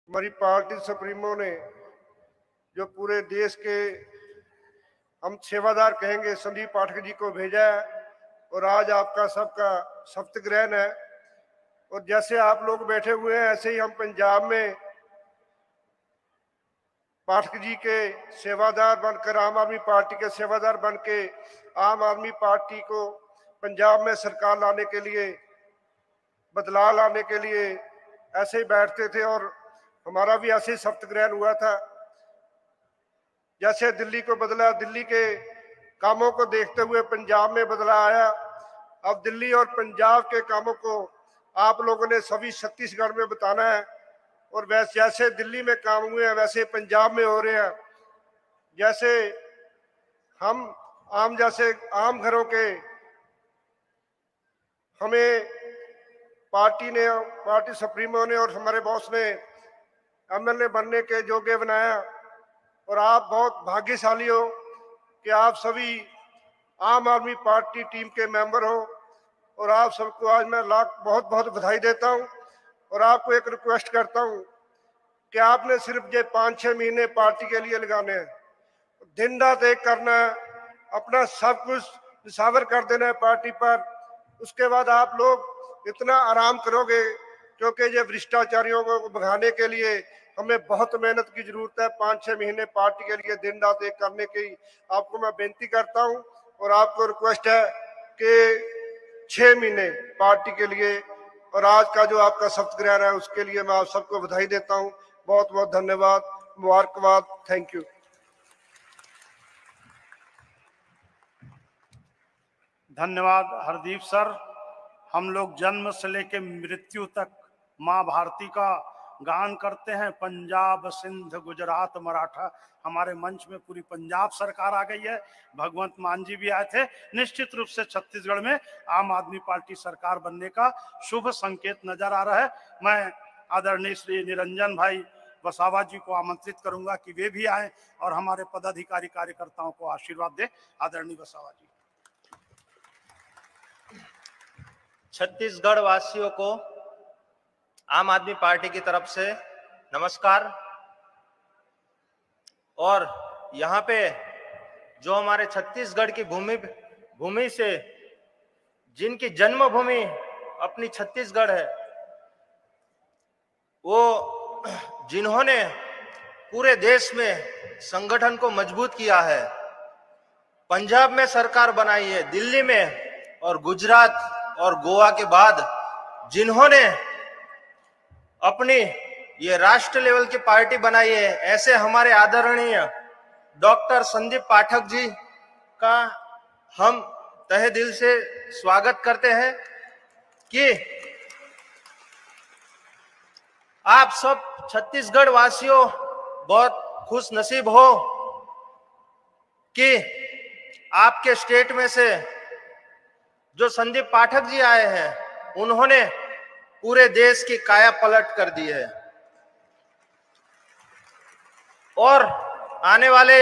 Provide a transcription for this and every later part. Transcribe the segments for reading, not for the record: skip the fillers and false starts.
हमारी party supremo ने जो पूरे देश के हम सेवादार कहेंगे संदीप पाठक जी को भेजा है और आज आपका सबका सप्त ग्रहण है। और जैसे आप लोग बैठे हुए हैं ऐसे ही हम पंजाब में पाठक जी के सेवादार बनकर आम आदमी पार्टी के सेवादार बन के आम आदमी पार्टी को पंजाब में सरकार लाने के लिए बदलाव लाने के लिए ऐसे ही बैठते थे और हमारा भी ऐसे ही सप्त ग्रहण हुआ था। जैसे दिल्ली को बदला, दिल्ली के कामों को देखते हुए पंजाब में बदलाव आया। अब दिल्ली और पंजाब के कामों को आप लोगों ने सभी छत्तीसगढ़ में बताना है और वैसे जैसे दिल्ली में काम हुए हैं वैसे पंजाब में हो रहे हैं। जैसे हम जैसे आम घरों के हमें पार्टी सुप्रीमो ने और हमारे बॉस ने एमएलए बनने के योग्य बनाया और आप बहुत भाग्यशाली हो कि आप सभी आम आदमी पार्टी टीम के मेंबर हो और आप सबको आज मैं बहुत बहुत बधाई देता हूं। और आपको एक रिक्वेस्ट करता हूं कि आपने सिर्फ ये 5-6 महीने पार्टी के लिए लगाने हैं, दिन रात एक करना है, अपना सब कुछ निछावर कर देना है पार्टी पर। उसके बाद आप लोग इतना आराम करोगे क्योंकि ये भ्रष्टाचारियों को भगाने के लिए हमें बहुत मेहनत की जरूरत है। 5-6 महीने पार्टी के लिए दिन रात एक करने की आपको मैं बेनती करता हूं और आपको रिक्वेस्ट है कि 6 महीने पार्टी के लिए और आज का जो आपका सप्त ग्रहण है उसके लिए मैं आप सबको बधाई देता हूं। बहुत बहुत धन्यवाद, मुबारकबाद, थैंक यू। धन्यवाद हरदीप सर। हम लोग जन्म से लेकर मृत्यु तक माँ भारती का गान करते हैं। पंजाब, सिंध, गुजरात, मराठा, हमारे मंच में पूरी पंजाब सरकार आ गई है। भगवंत मान जी भी आए थे। निश्चित रूप से छत्तीसगढ़ में आम आदमी पार्टी सरकार बनने का शुभ संकेत नजर आ रहा है। मैं आदरणीय श्री निरंजन भाई वसावा जी को आमंत्रित करूंगा कि वे भी आए और हमारे पदाधिकारी कार्यकर्ताओं को आशीर्वाद दे। आदरणीय वसावा जी। छत्तीसगढ़ वासियों को आम आदमी पार्टी की तरफ से नमस्कार। और यहाँ पे जो हमारे छत्तीसगढ़ की भूमि से जिनकी जन्मभूमि अपनी छत्तीसगढ़ है, वो जिन्होंने पूरे देश में संगठन को मजबूत किया है, पंजाब में सरकार बनाई है, दिल्ली में और गुजरात और गोवा के बाद जिन्होंने अपनी ये राष्ट्र लेवल की पार्टी बनाई है, ऐसे हमारे आदरणीय डॉक्टर संदीप पाठक जी का हम तहे दिल से स्वागत करते हैं कि आप सब छत्तीसगढ़ वासियों बहुत खुश नसीब हो कि आपके स्टेट में से जो संदीप पाठक जी आए हैं उन्होंने पूरे देश की काया पलट कर दी है। और आने वाले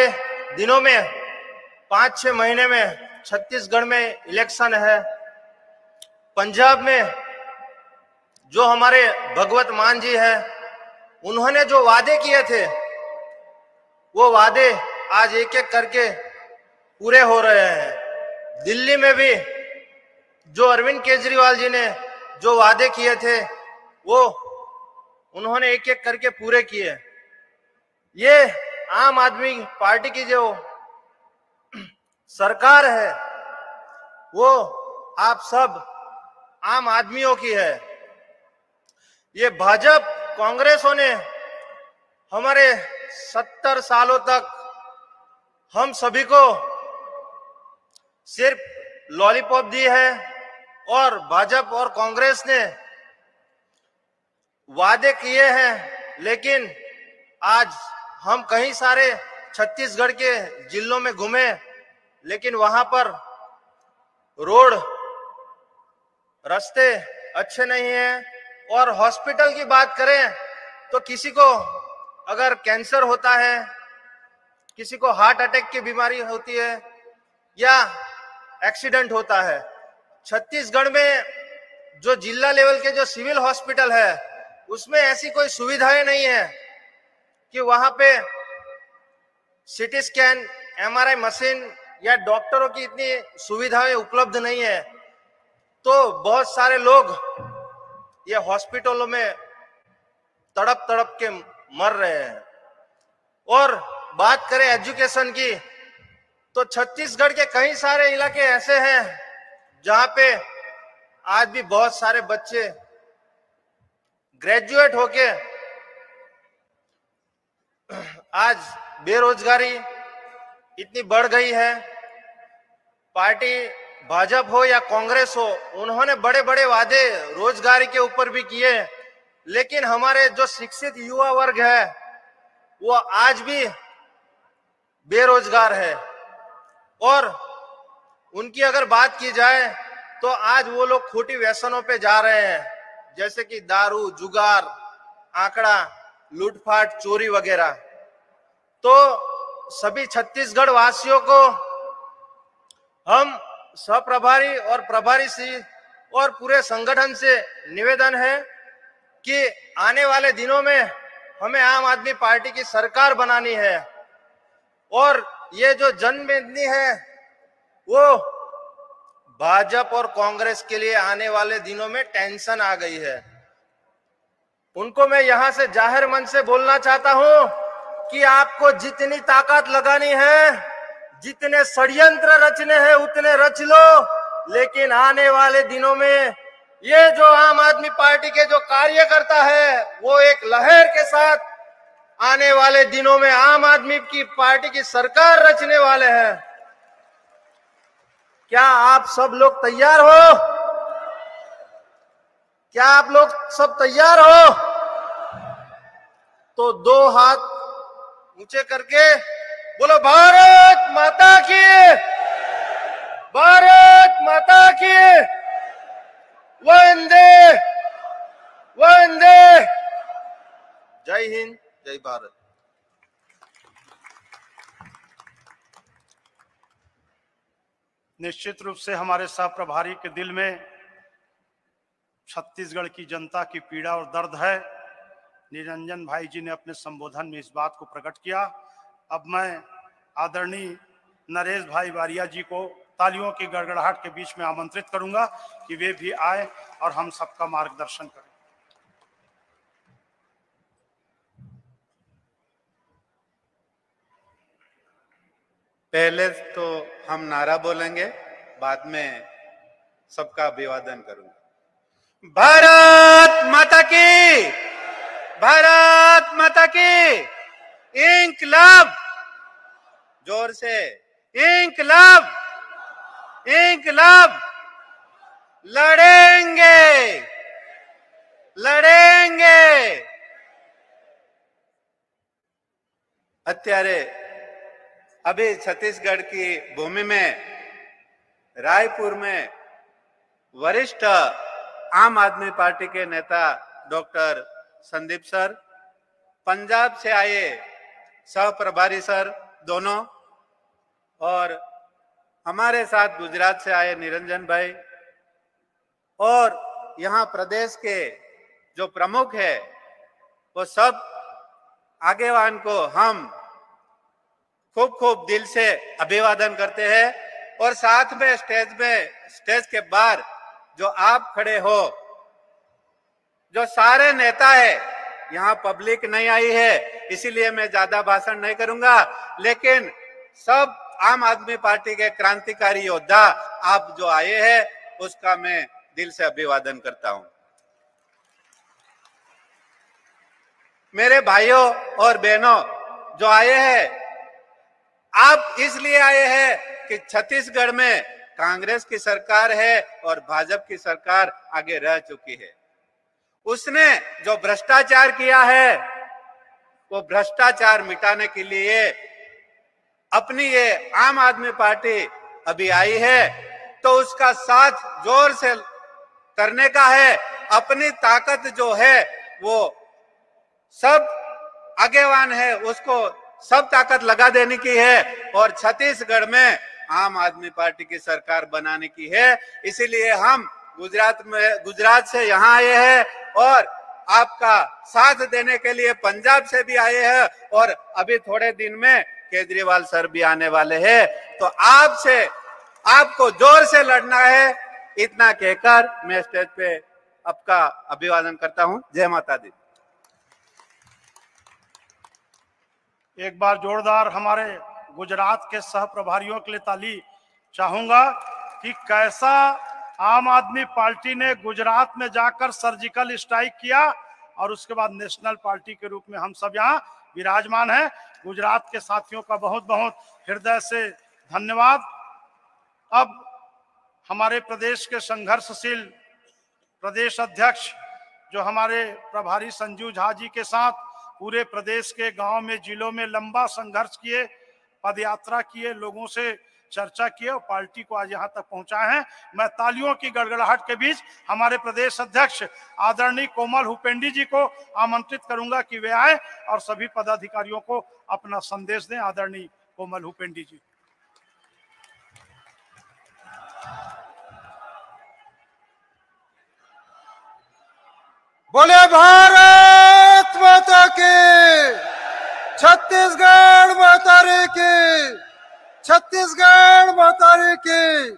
दिनों में 5-6 महीने में छत्तीसगढ़ में इलेक्शन है। पंजाब में जो हमारे भगवत मान जी हैं, उन्होंने जो वादे किए थे वो वादे आज एक एक करके पूरे हो रहे हैं। दिल्ली में भी जो अरविंद केजरीवाल जी ने जो वादे किए थे वो उन्होंने एक एक करके पूरे किए। ये आम आदमी पार्टी की जो सरकार है वो आप सब आम आदमियों की है। ये भाजपा कांग्रेसों ने हमारे 70 सालों तक हम सभी को सिर्फ लॉलीपॉप दी है और भाजपा और कांग्रेस ने वादे किए हैं, लेकिन आज हम कई सारे छत्तीसगढ़ के जिलों में घूमे, लेकिन वहां पर रोड रास्ते अच्छे नहीं हैं। और हॉस्पिटल की बात करें तो किसी को अगर कैंसर होता है, किसी को हार्ट अटैक की बीमारी होती है या एक्सीडेंट होता है, छत्तीसगढ़ में जो जिला लेवल के जो सिविल हॉस्पिटल है उसमें ऐसी कोई सुविधाएं नहीं है कि वहां पे सीटी स्कैन, एमआरआई मशीन या डॉक्टरों की इतनी सुविधाएं उपलब्ध नहीं है। तो बहुत सारे लोग ये हॉस्पिटलों में तड़प तड़प के मर रहे हैं। और बात करें एजुकेशन की, तो छत्तीसगढ़ के कई सारे इलाके ऐसे हैं जहां पे आज भी बहुत सारे बच्चे ग्रेजुएट होके आज बेरोजगारी इतनी बढ़ गई है। पार्टी भाजपा हो या कांग्रेस हो, उन्होंने बड़े बड़े वादे रोजगारी के ऊपर भी किए, लेकिन हमारे जो शिक्षित युवा वर्ग है वो आज भी बेरोजगार है। और उनकी अगर बात की जाए तो आज वो लोग खोटी व्यसनों पे जा रहे हैं, जैसे कि दारू, जुगार, आंकड़ा, लूटपाट, चोरी वगैरह। तो सभी छत्तीसगढ़ वासियों को हम सहप्रभारी और प्रभारी से और पूरे संगठन से निवेदन है कि आने वाले दिनों में हमें आम आदमी पार्टी की सरकार बनानी है। और ये जो जनमेदनी है वो भाजपा और कांग्रेस के लिए आने वाले दिनों में टेंशन आ गई है। उनको मैं यहां से जाहिर मन से बोलना चाहता हूं कि आपको जितनी ताकत लगानी है, जितने षड्यंत्र रचने हैं उतने रच लो, लेकिन आने वाले दिनों में ये जो आम आदमी पार्टी के जो कार्यकर्ता है वो एक लहर के साथ आने वाले दिनों में आम आदमी की पार्टी की सरकार रचने वाले हैं। क्या आप सब लोग तैयार हो? क्या आप लोग सब तैयार हो? तो दो हाथ ऊंचे करके बोलो भारत माता की, भारत माता की, वंदे वंदे। जय हिंद, जय भारत। निश्चित रूप से हमारे सह प्रभारी के दिल में छत्तीसगढ़ की जनता की पीड़ा और दर्द है। निरंजन भाई जी ने अपने संबोधन में इस बात को प्रकट किया। अब मैं आदरणीय नरेश भाई वारिया जी को तालियों की गड़गड़ाहट के बीच में आमंत्रित करूंगा कि वे भी आए और हम सबका मार्गदर्शन करें। पहले तो हम नारा बोलेंगे, बाद में सबका अभिवादन करूंगा। भारत माता की, भारत माता की, इंकलाब, जोर से इंकलाब, इंकलाब। लड़ेंगे, लड़ेंगे। અત્યારે अभी छत्तीसगढ़ की भूमि में रायपुर में वरिष्ठ आम आदमी पार्टी के नेता डॉक्टर संदीप सर, पंजाब से आए सह प्रभारी सर दोनों, और हमारे साथ गुजरात से आए निरंजन भाई, और यहाँ प्रदेश के जो प्रमुख है वो सब आगेवान को हम खूब खूब दिल से अभिवादन करते हैं। और साथ में स्टेज के बाहर जो आप खड़े हो, जो सारे नेता है, यहाँ पब्लिक नहीं आई है इसीलिए मैं ज्यादा भाषण नहीं करूंगा, लेकिन सब आम आदमी पार्टी के क्रांतिकारी योद्धा आप जो आए हैं उसका मैं दिल से अभिवादन करता हूं। मेरे भाइयों और बहनों जो आए हैं, आप इसलिए आए हैं कि छत्तीसगढ़ में कांग्रेस की सरकार है और भाजपा की सरकार आगे रह चुकी है। उसने जो भ्रष्टाचार किया है वो भ्रष्टाचार मिटाने के लिए अपनी ये आम आदमी पार्टी अभी आई है, तो उसका साथ जोर से करने का है। अपनी ताकत जो है वो सब आगेवान है, उसको सब ताकत लगा देने की है और छत्तीसगढ़ में आम आदमी पार्टी की सरकार बनाने की है। इसीलिए हम गुजरात से यहाँ आए हैं और आपका साथ देने के लिए पंजाब से भी आए हैं और अभी थोड़े दिन में केजरीवाल सर भी आने वाले हैं। तो आपको जोर से लड़ना है। इतना कहकर मैं स्टेज पे आपका अभिवादन करता हूं। जय माता दी। एक बार जोरदार हमारे गुजरात के सह प्रभारियों के लिए ताली चाहूंगा कि कैसा आम आदमी पार्टी ने गुजरात में जाकर सर्जिकल स्ट्राइक किया और उसके बाद नेशनल पार्टी के रूप में हम सब यहाँ विराजमान हैं। गुजरात के साथियों का बहुत बहुत हृदय से धन्यवाद। अब हमारे प्रदेश के संघर्षशील प्रदेश अध्यक्ष जो हमारे प्रभारी संजू झा जी के साथ पूरे प्रदेश के गांव में, जिलों में लंबा संघर्ष किए, पदयात्रा किए, लोगों से चर्चा किए और पार्टी को आज यहाँ तक पहुंचाए हैं। मैं तालियों की गड़गड़ाहट के बीच हमारे प्रदेश अध्यक्ष आदरणीय कोमल हुपेंडी जी को आमंत्रित करूंगा कि वे आए और सभी पदाधिकारियों को अपना संदेश दें। आदरणीय कोमल हुपेंडी जी। बोले भारत माता की, छत्तीसगढ़ माता की, छत्तीसगढ़ माता की।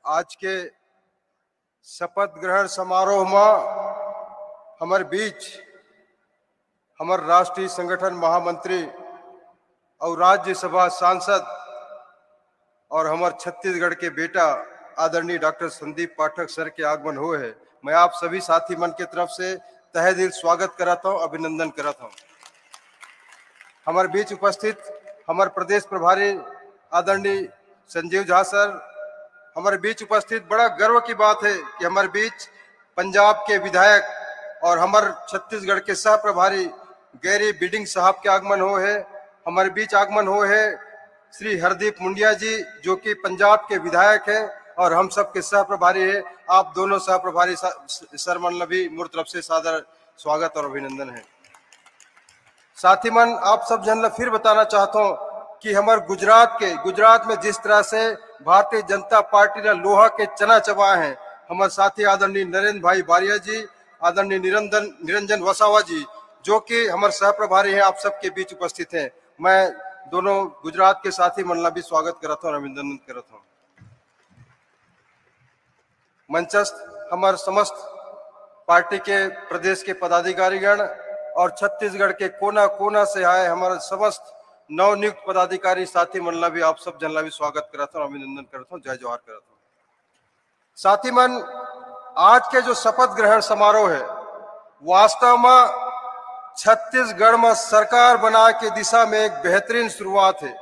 आज के शपथ ग्रहण समारोह में हमारे बीच हमारे राष्ट्रीय संगठन महामंत्री और राज्यसभा सांसद और हमारे छत्तीसगढ़ के बेटा आदरणीय डॉक्टर संदीप पाठक सर के आगमन हुए हैं। मैं आप सभी साथी मन की तरफ से तहे दिल स्वागत कराता हूं, अभिनंदन कराता हूं। हमारे बीच उपस्थित हमारे प्रदेश प्रभारी आदरणीय संजीव झा सर, हमारे बीच उपस्थित, बड़ा गर्व की बात है कि हमारे बीच पंजाब के विधायक और हमारे छत्तीसगढ़ के सह प्रभारी गैरी बिडिंग साहब के आगमन हो है। हमारे बीच आगमन हो है श्री हरदीप मुंडिया जी जो कि पंजाब के विधायक है और हम सब के सह प्रभारी है। आप दोनों सह प्रभारी सर मन भी मोर तरफ से सादर स्वागत और अभिनंदन है। साथी मन, आप सब जन फिर बताना चाहता हूं कि हमारे गुजरात में जिस तरह से भारतीय जनता पार्टी ने लोहा के चना चबाए हैं, हमारे साथी आदरणीय नरेंद्र भाई बारिया जी, आदरणीय निरंजन वसावा जी जो कि हमारे सह प्रभारी हैं, आप सबके बीच उपस्थित हैं। मैं दोनों गुजरात के साथी मन भी स्वागत करता हूँ और अभिनंदन करता हूँ। मंचस्थ हमारे समस्त पार्टी के प्रदेश के पदाधिकारीगण और छत्तीसगढ़ के कोना कोना से आए हमारे समस्त नवनियुक्त पदाधिकारी साथी मन भी आप सब जन भी स्वागत करता हूँ, अभिनंदन करता हूँ, जय जोहार करता हूँ। साथी मन, आज के जो शपथ ग्रहण समारोह है वास्तव में छत्तीसगढ़ में सरकार बना के दिशा में एक बेहतरीन शुरुआत है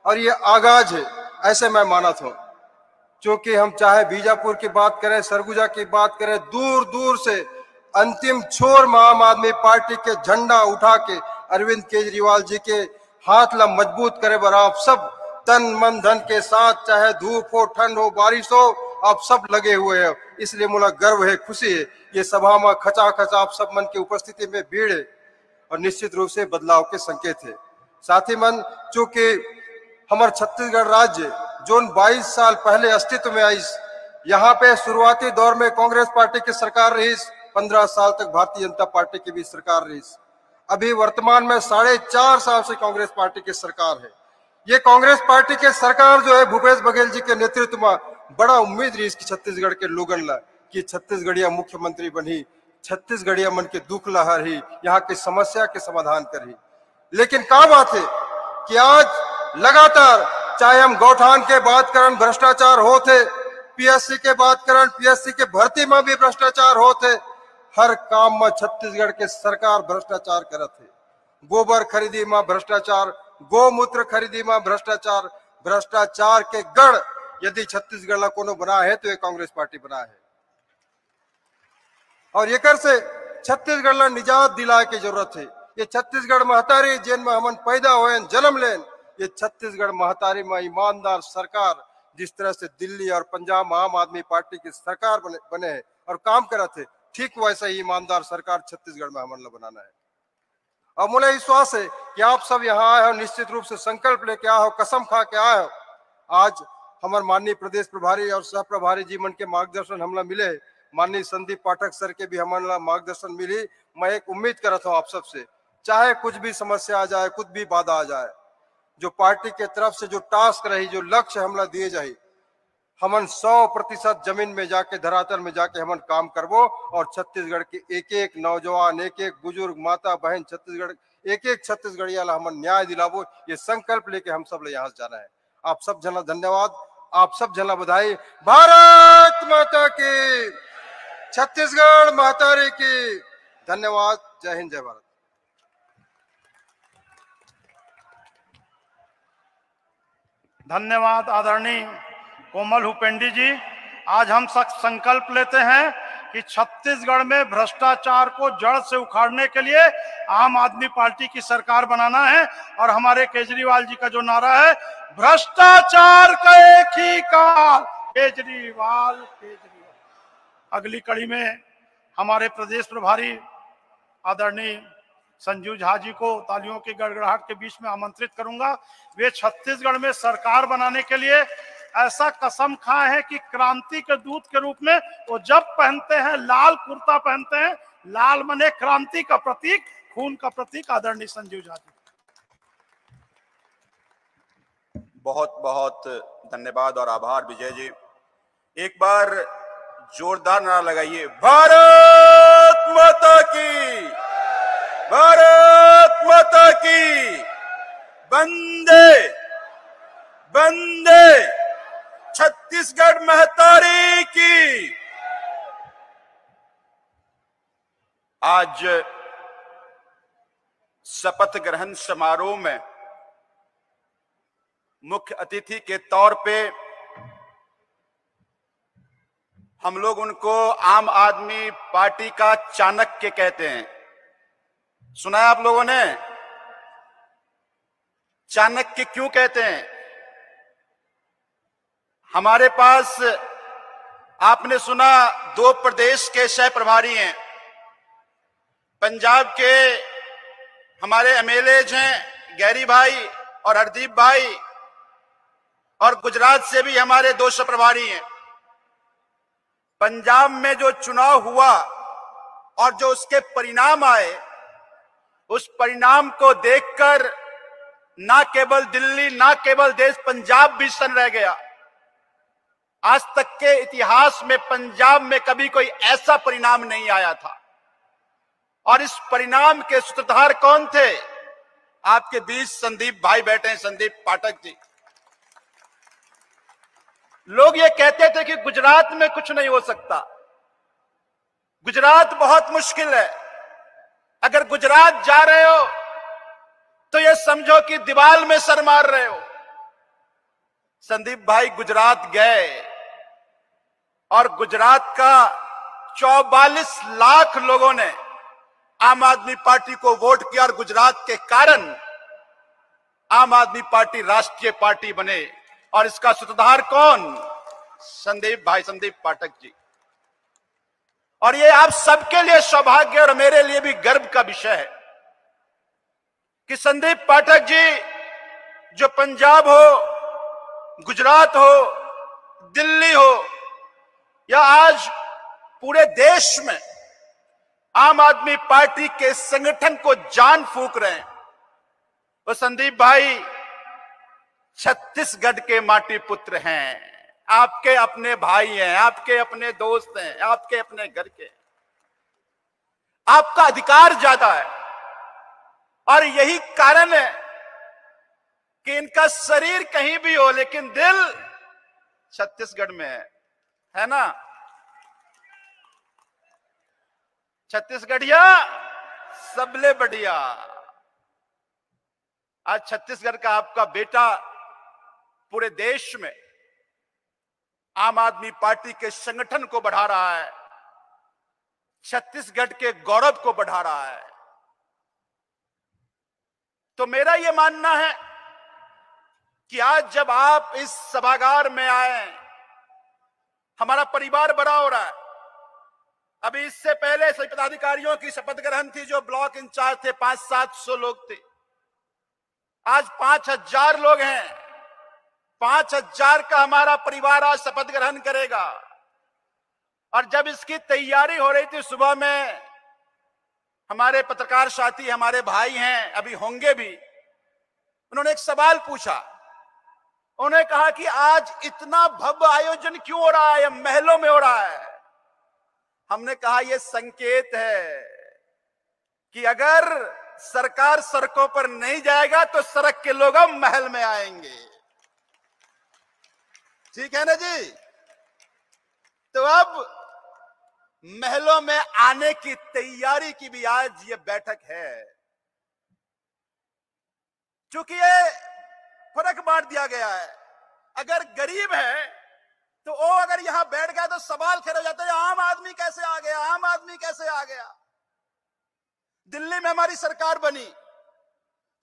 और ये आगाज है, ऐसे मैं माना था। क्योंकि हम चाहे बीजापुर की बात करें, सरगुजा की बात करें, दूर दूर से अंतिम छोर में आम आदमी पार्टी के झंडा उठा के अरविंद केजरीवाल जी के हाथ ला मजबूत करे बर आप सब तन मन धन के साथ, चाहे धूप हो, ठंड हो, बारिश हो, आप सब लगे हुए हैं। इसलिए मुझे गर्व है, खुशी है। ये सभा में खचा आप सब मन की उपस्थिति में भीड़ है और निश्चित रूप से बदलाव के संकेत है। साथी मन, चूंकि हमारे छत्तीसगढ़ राज्य जो 22 साल पहले अस्तित्व में आई, यहाँ पे शुरुआती दौर में कांग्रेस पार्टी की सरकार रही, 15 साल तक भारतीय जनता पार्टी की भी सरकार रही। अभी वर्तमान में 4.5 साल से कांग्रेस पार्टी की सरकार है। ये कांग्रेस पार्टी के सरकार जो है भूपेश बघेल जी के नेतृत्व में बड़ा उम्मीद रही इसकी छत्तीसगढ़ के लोगन ला कि छत्तीसगढ़िया मुख्यमंत्री बनी, छत्तीसगढ़िया मन के दुख लहर ही, यहाँ की समस्या के समाधान करी। लेकिन क्या बात है कि आज लगातार चाहे हम गौठान के बात करें भ्रष्टाचार होते, पीएससी के बात करें पीएससी के भर्ती में भी भ्रष्टाचार होते, हर काम में छत्तीसगढ़ के सरकार भ्रष्टाचार करते। गोबर खरीदी में भ्रष्टाचार, गोमूत्र खरीदी में भ्रष्टाचार, भ्रष्टाचार के गढ़ यदि छत्तीसगढ़ कोनो बना है तो ये कांग्रेस पार्टी बना है। और ये कर से छत्तीसगढ़ ला निजात दिलाए की जरूरत है। ये छत्तीसगढ़ महतारी जिन में हमन पैदा हुए जन्म लेन, ये छत्तीसगढ़ महतारी में ईमानदार सरकार जिस तरह से दिल्ली और पंजाब में आम आदमी पार्टी की सरकार बने है और काम करते, ठीक वैसा ही ईमानदार सरकार छत्तीसगढ़ में हमन ला बनाना है। और मुझे विश्वास है कि आप सब यहाँ आए हो, निश्चित रूप से संकल्प लेके आए हो, कसम खा के आए हो। आज हमारे माननीय प्रदेश प्रभारी और सह प्रभारी जी मन के मार्गदर्शन हमला मिले, माननीय संदीप पाठक सर के भी हमारा मार्गदर्शन मिली। मैं एक उम्मीद कर रहा हूँ आप सबसे, चाहे कुछ भी समस्या आ जाए, कुछ भी बाधा आ जाए, जो पार्टी के तरफ से जो टास्क रही, जो लक्ष्य हमला दिए जाए, हमन 100% जमीन में जाके, धरातल में जाके हमन काम करबो और छत्तीसगढ़ के एक एक नौजवान, एक एक बुजुर्ग, माता बहन, छत्तीसगढ़ एक एक छत्तीसगढ़िया ला हमन न्याय दिलाबो, ये संकल्प लेके हम सब ले यहाँ जाना है। आप सब जना धन्यवाद, आप सब जना बधाई। भारत माता की, छत्तीसगढ़ मातारी की। धन्यवाद। जय हिंद, जय भारत। धन्यवाद आदरणीय कोमल हुपेंडी जी। आज हम संकल्प लेते हैं कि छत्तीसगढ़ में भ्रष्टाचार को जड़ से उखाड़ने के लिए आम आदमी पार्टी की सरकार बनाना है। और हमारे केजरीवाल जी का जो नारा है, भ्रष्टाचार का एक ही काल, केजरीवाल केजरीवाल। अगली कड़ी में हमारे प्रदेश प्रभारी आदरणीय संजू झा जी को तालियों की गड़गड़ाहट के बीच में आमंत्रित करूंगा। वे छत्तीसगढ़ में सरकार बनाने के लिए ऐसा कसम खाए हैं कि क्रांति के दूत के रूप में वो जब पहनते हैं, लाल कुर्ता पहनते हैं, लाल मने क्रांति का प्रतीक, खून का प्रतीक। आदरणीय संजू झा जी, बहुत बहुत धन्यवाद और आभार विजय जी। एक बार जोरदार नारा लगाइए, भारत माता की, भारत माता की, वंदे वंदे, छत्तीसगढ़ महतारी की। आज शपथ ग्रहण समारोह में मुख्य अतिथि के तौर पे हम लोग उनको आम आदमी पार्टी का चाणक्य कहते हैं। सुना है आप लोगों ने? चाणक्य क्यों कहते हैं? हमारे पास आपने सुना 2 प्रदेश के सह प्रभारी हैं। पंजाब के हमारे एमएलएज हैं गैरी भाई और हरदीप भाई, और गुजरात से भी हमारे 2 सह प्रभारी हैं। पंजाब में जो चुनाव हुआ और जो उसके परिणाम आए, उस परिणाम को देखकर ना केवल दिल्ली, ना केवल देश, पंजाब भी सन्न रह गया। आज तक के इतिहास में पंजाब में कभी कोई ऐसा परिणाम नहीं आया था। और इस परिणाम के सूत्रधार कौन थे? आपके बीच संदीप भाई बैठे हैं, संदीप पाठक जी। लोग ये कहते थे कि गुजरात में कुछ नहीं हो सकता, गुजरात बहुत मुश्किल है, अगर गुजरात जा रहे हो तो ये समझो कि दीवार में सर मार रहे हो। संदीप भाई गुजरात गए और गुजरात का 44 लाख लोगों ने आम आदमी पार्टी को वोट किया और गुजरात के कारण आम आदमी पार्टी राष्ट्रीय पार्टी बने। और इसका सूत्रधार कौन? संदीप भाई, संदीप पाठक जी। और ये आप सबके लिए सौभाग्य और मेरे लिए भी गर्व का विषय है कि संदीप पाठक जी, जो पंजाब हो, गुजरात हो, दिल्ली हो, या आज पूरे देश में आम आदमी पार्टी के संगठन को जान फूंक रहे हैं, वो संदीप भाई छत्तीसगढ़ के माटी पुत्र हैं, आपके अपने भाई हैं, आपके अपने दोस्त हैं, आपके अपने घर के। आपका अधिकार ज्यादा है और यही कारण है कि इनका शरीर कहीं भी हो लेकिन दिल छत्तीसगढ़ में है ना? छत्तीसगढ़िया सबले बढ़िया। आज छत्तीसगढ़ का आपका बेटा पूरे देश में आम आदमी पार्टी के संगठन को बढ़ा रहा है, छत्तीसगढ़ के गौरव को बढ़ा रहा है। तो मेरा यह मानना है कि आज जब आप इस सभागार में आए, हमारा परिवार बड़ा हो रहा है। अभी इससे पहले सभी पदाधिकारियों की शपथ ग्रहण थी, जो ब्लॉक इंचार्ज थे, 500-700 लोग थे। आज 5000 लोग हैं। 5000 का हमारा परिवार आज शपथ ग्रहण करेगा। और जब इसकी तैयारी हो रही थी सुबह में, हमारे पत्रकार साथी, हमारे भाई हैं, अभी होंगे भी, उन्होंने एक सवाल पूछा। उन्होंने कहा कि आज इतना भव्य आयोजन क्यों हो रहा है, महलों में हो रहा है। हमने कहा यह संकेत है कि अगर सरकार सड़कों पर नहीं जाएगा तो सड़क के लोग महल में आएंगे। ठीक है ना जी? तो अब महलों में आने की तैयारी की भी आज ये बैठक है। चूंकि ये फर्क बांट दिया गया है, अगर गरीब है तो वो अगर यहां बैठ गया तो सवाल खड़े हो जाता है, आम आदमी कैसे आ गया, आम आदमी कैसे आ गया। दिल्ली में हमारी सरकार बनी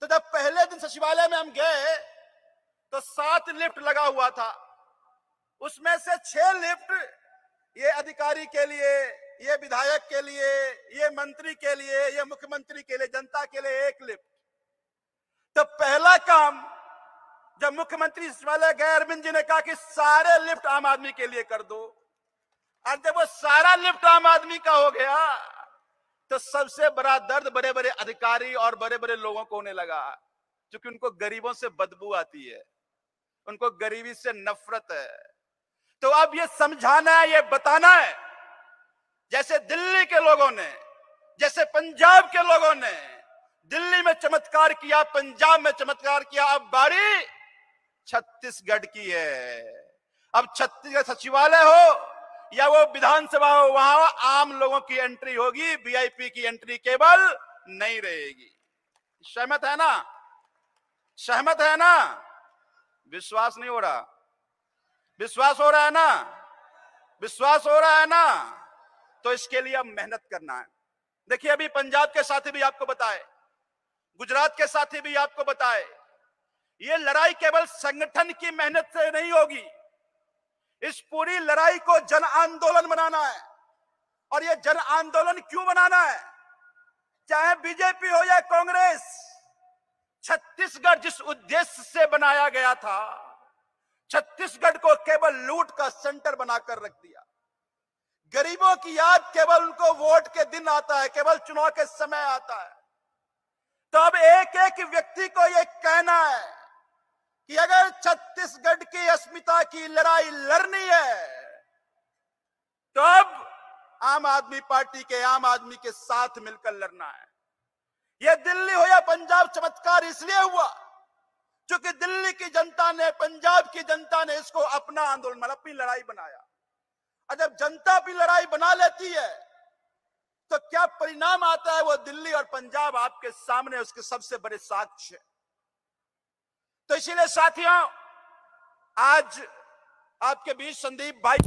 तो जब पहले दिन सचिवालय में हम गए तो 7 लिफ्ट लगा हुआ था, उसमें से 6 लिफ्ट ये अधिकारी के लिए, ये विधायक के लिए, ये मंत्री के लिए, ये मुख्यमंत्री के लिए, जनता के लिए 1 लिफ्ट। तो पहला काम जब मुख्यमंत्री सचिवालय गए, अरविंद जी ने कहा कि सारे लिफ्ट आम आदमी के लिए कर दो। और जब वो सारा लिफ्ट आम आदमी का हो गया तो सबसे बड़ा दर्द बड़े बड़े अधिकारी और बड़े बड़े लोगों को होने लगा, क्योंकि उनको गरीबों से बदबू आती है, उनको गरीबी से नफरत है। तो अब ये समझाना है, ये बताना है, जैसे दिल्ली के लोगों ने, जैसे पंजाब के लोगों ने दिल्ली में चमत्कार किया, पंजाब में चमत्कार किया, अब बारी छत्तीसगढ़ की है। अब छत्तीसगढ़ सचिवालय हो या वो विधानसभा हो, वहां आम लोगों की एंट्री होगी, वीआईपी की एंट्री केवल नहीं रहेगी। सहमत है ना? सहमत है ना? विश्वास नहीं हो रहा? विश्वास हो रहा है ना? विश्वास हो रहा है ना? तो इसके लिए अब मेहनत करना है। देखिए, अभी पंजाब के साथी भी आपको बताए, गुजरात के साथी भी आपको बताए, ये लड़ाई केवल संगठन की मेहनत से नहीं होगी। इस पूरी लड़ाई को जन आंदोलन बनाना है। और ये जन आंदोलन क्यों बनाना है? चाहे बीजेपी हो या कांग्रेस, छत्तीसगढ़ जिस उद्देश्य से बनाया गया था, छत्तीसगढ़ को केवल लूट का सेंटर बनाकर रख दिया। गरीबों की याद केवल उनको वोट के दिन आता है, केवल चुनाव के समय आता है। तो अब एक एक व्यक्ति को यह कहना है कि अगर छत्तीसगढ़ की अस्मिता की लड़ाई लड़नी है तो अब आम आदमी पार्टी के, आम आदमी के साथ मिलकर लड़ना है। यह दिल्ली हो या पंजाब चमत्कार इसलिए हुआ क्योंकि दिल्ली की जनता ने, पंजाब की जनता ने इसको अपना आंदोलन, मतलब अपनी लड़ाई बनाया। और जब जनता अपनी लड़ाई बना लेती है तो क्या परिणाम आता है, वो दिल्ली और पंजाब आपके सामने उसके सबसे बड़े साक्ष्य है। तो इसीलिए साथियों, आज आपके बीच संदीप भाई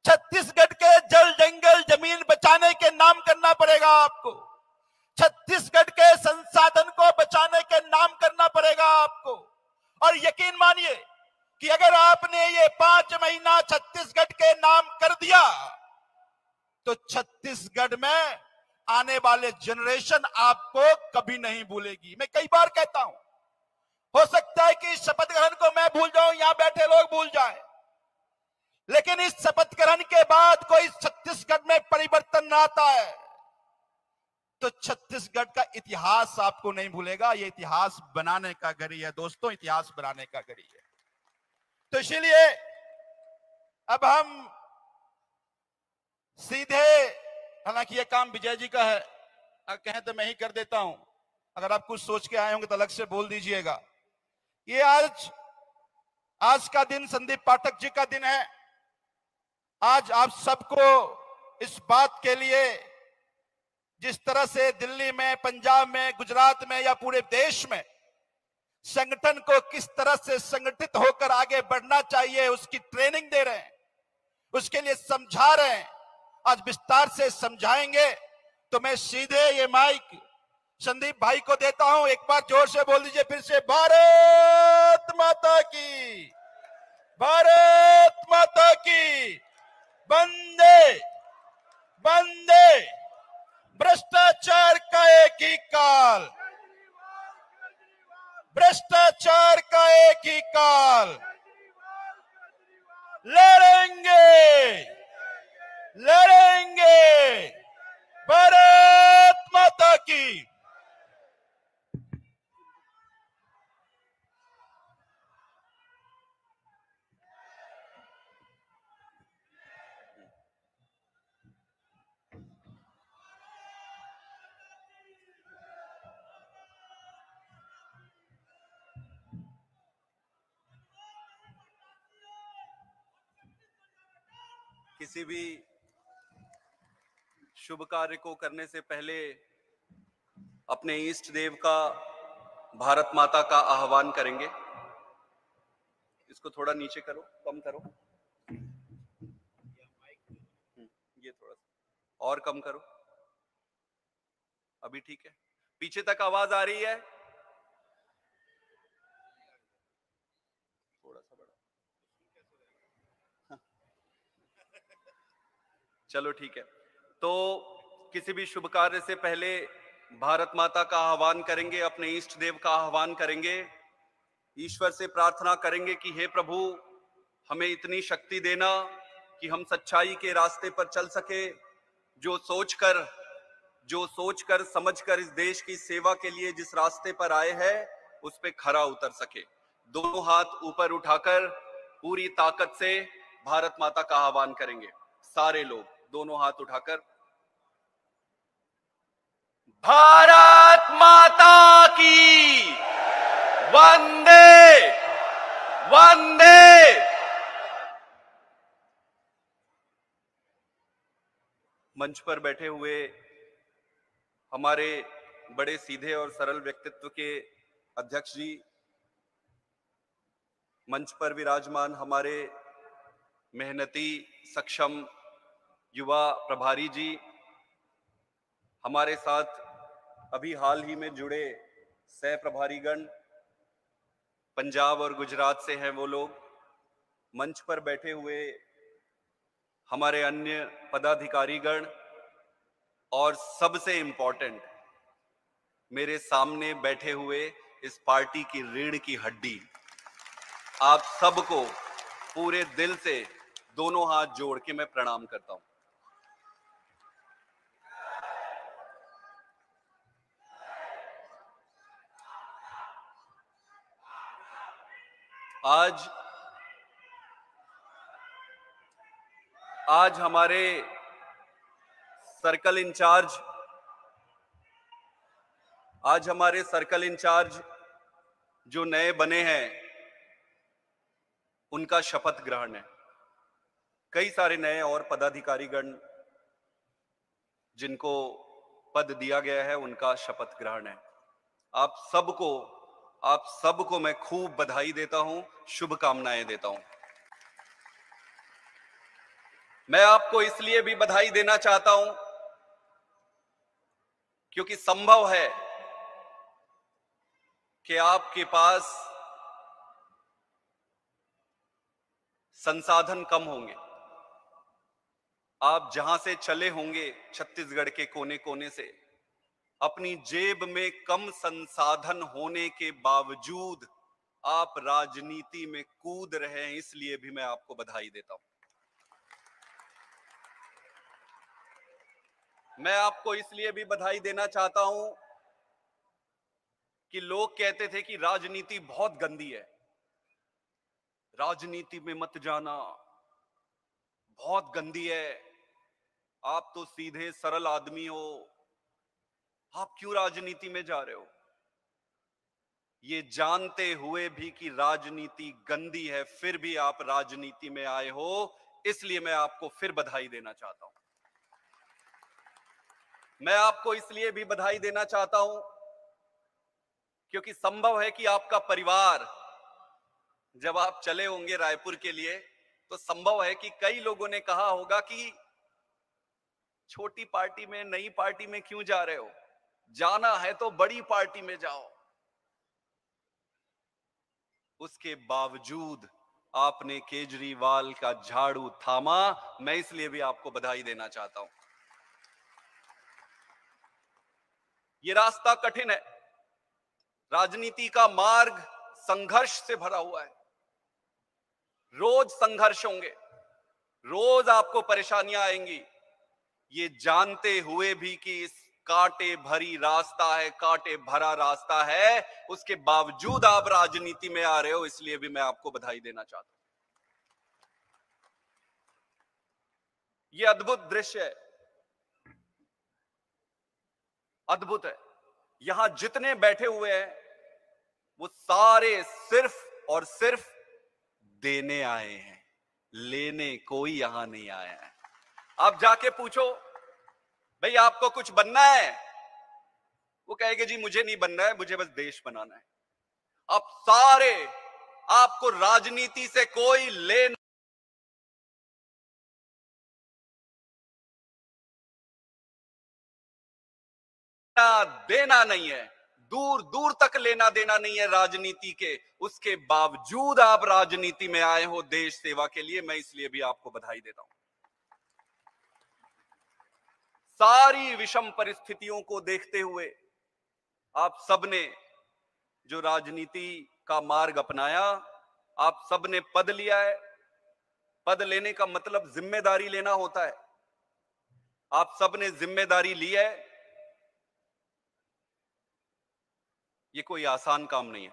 छत्तीसगढ़ के जल जंगल जमीन बचाने के नाम करना पड़ेगा आपको। छत्तीसगढ़ के संसाधन को बचाने के नाम करना पड़ेगा आपको। और यकीन मानिए कि अगर आपने ये 5 महीना छत्तीसगढ़ के नाम कर दिया तो छत्तीसगढ़ में आने वाले जनरेशन आपको कभी नहीं भूलेगी। मैं कई बार कहता हूं, हो सकता है कि शपथ ग्रहण को मैं भूल जाऊं, यहां बैठे लोग भूल जाएं, लेकिन इस शपथ ग्रहण के बाद कोई छत्तीसगढ़ में परिवर्तन न आता है तो छत्तीसगढ़ का इतिहास आपको नहीं भूलेगा। ये इतिहास बनाने का घड़ी है दोस्तों, इतिहास बनाने का घड़ी है। तो इसीलिए अब हम सीधे, हालांकि ये काम विजय जी का है, अगर कहें तो मैं ही कर देता हूं, अगर आप कुछ सोच के आए होंगे तो अलग से बोल दीजिएगा। ये आज का दिन संदीप पाठक जी का दिन है। आज आप सबको इस बात के लिए, जिस तरह से दिल्ली में, पंजाब में, गुजरात में या पूरे देश में संगठन को किस तरह से संगठित होकर आगे बढ़ना चाहिए उसकी ट्रेनिंग दे रहे हैं, उसके लिए समझा रहे हैं, आज विस्तार से समझाएंगे। तो मैं सीधे ये माइक संदीप भाई को देता हूं। एक बार जोर से बोल दीजिए फिर से, भारत माता की, भारत माता की, वंदे वंदे। भ्रष्टाचार का एक ही काल, भ्रष्टाचार का एक ही काल, लड़ेंगे लड़ेंगे। भारत माता की। किसी भी शुभ कार्य को करने से पहले अपने इष्ट देव का, भारत माता का आह्वान करेंगे। इसको थोड़ा नीचे करो, कम करो, ये थोड़ा सा और कम करो, अभी ठीक है? पीछे तक आवाज आ रही है? थोड़ा सा बड़ा, चलो ठीक है। तो किसी भी शुभ कार्य से पहले भारत माता का आह्वान करेंगे, अपने इष्ट देव का आह्वान करेंगे, ईश्वर से प्रार्थना करेंगे कि हे प्रभु, हमें इतनी शक्ति देना कि हम सच्चाई के रास्ते पर चल सके, जो सोचकर समझकर इस देश की सेवा के लिए जिस रास्ते पर आए हैं उस पे खरा उतर सके। दोनों हाथ ऊपर उठाकर पूरी ताकत से भारत माता का आह्वान करेंगे। सारे लोग दोनों हाथ उठाकर, भारत माता की, वंदे वंदे। मंच पर बैठे हुए हमारे बड़े सीधे और सरल व्यक्तित्व के अध्यक्ष जी, मंच पर विराजमान हमारे मेहनती सक्षम युवा प्रभारी जी, हमारे साथ अभी हाल ही में जुड़े सह प्रभारीगण, पंजाब और गुजरात से हैं वो लोग, मंच पर बैठे हुए हमारे अन्य पदाधिकारीगण, और सबसे इंपॉर्टेंट मेरे सामने बैठे हुए इस पार्टी की रीढ़ की हड्डी, आप सबको पूरे दिल से दोनों हाथ जोड़ के मैं प्रणाम करता हूं। आज हमारे सर्कल इंचार्ज जो नए बने हैं उनका शपथ ग्रहण है। कई सारे नए और पदाधिकारीगण जिनको पद दिया गया है उनका शपथ ग्रहण है। आप सबको मैं खूब बधाई देता हूं, शुभकामनाएं देता हूं। मैं आपको इसलिए भी बधाई देना चाहता हूं क्योंकि संभव है कि आपके पास संसाधन कम होंगे। आप जहां से चले होंगे छत्तीसगढ़ के कोने कोने से, अपनी जेब में कम संसाधन होने के बावजूद आप राजनीति में कूद रहे हैं, इसलिए भी मैं आपको बधाई देता हूं। मैं आपको इसलिए भी बधाई देना चाहता हूं कि लोग कहते थे कि राजनीति बहुत गंदी है, राजनीति में मत जाना, बहुत गंदी है, आप तो सीधे सरल आदमी हो, आप क्यों राजनीति में जा रहे हो? ये जानते हुए भी कि राजनीति गंदी है, फिर भी आप राजनीति में आए हो, इसलिए मैं आपको फिर बधाई देना चाहता हूं। मैं आपको इसलिए भी बधाई देना चाहता हूं क्योंकि संभव है कि आपका परिवार, जब आप चले होंगे रायपुर के लिए, तो संभव है कि कई लोगों ने कहा होगा कि छोटी पार्टी में, नई पार्टी में क्यों जा रहे हो, जाना है तो बड़ी पार्टी में जाओ। उसके बावजूद आपने केजरीवाल का झाड़ू थामा, मैं इसलिए भी आपको बधाई देना चाहता हूं। ये रास्ता कठिन है, राजनीति का मार्ग संघर्ष से भरा हुआ है, रोज संघर्ष होंगे, रोज आपको परेशानियां आएंगी, ये जानते हुए भी कि इस कांटे भरी रास्ता है, कांटे भरा रास्ता है, उसके बावजूद आप राजनीति में आ रहे हो, इसलिए भी मैं आपको बधाई देना चाहता हूं। ये अद्भुत दृश्य है, अद्भुत है। यहां जितने बैठे हुए हैं वो सारे सिर्फ और सिर्फ देने आए हैं, लेने कोई यहां नहीं आया है। आप जाके पूछो, भाई आपको कुछ बनना है, वो कहेंगे जी मुझे नहीं बनना है, मुझे बस देश बनाना है। अब सारे, आपको राजनीति से कोई लेना देना नहीं है, दूर दूर तक लेना देना नहीं है राजनीति के, उसके बावजूद आप राजनीति में आए हो देश सेवा के लिए, मैं इसलिए भी आपको बधाई देता हूं। सारी विषम परिस्थितियों को देखते हुए आप सबने जो राजनीति का मार्ग अपनाया, आप सबने पद लिया है। पद लेने का मतलब जिम्मेदारी लेना होता है, आप सबने जिम्मेदारी ली है। ये कोई आसान काम नहीं है,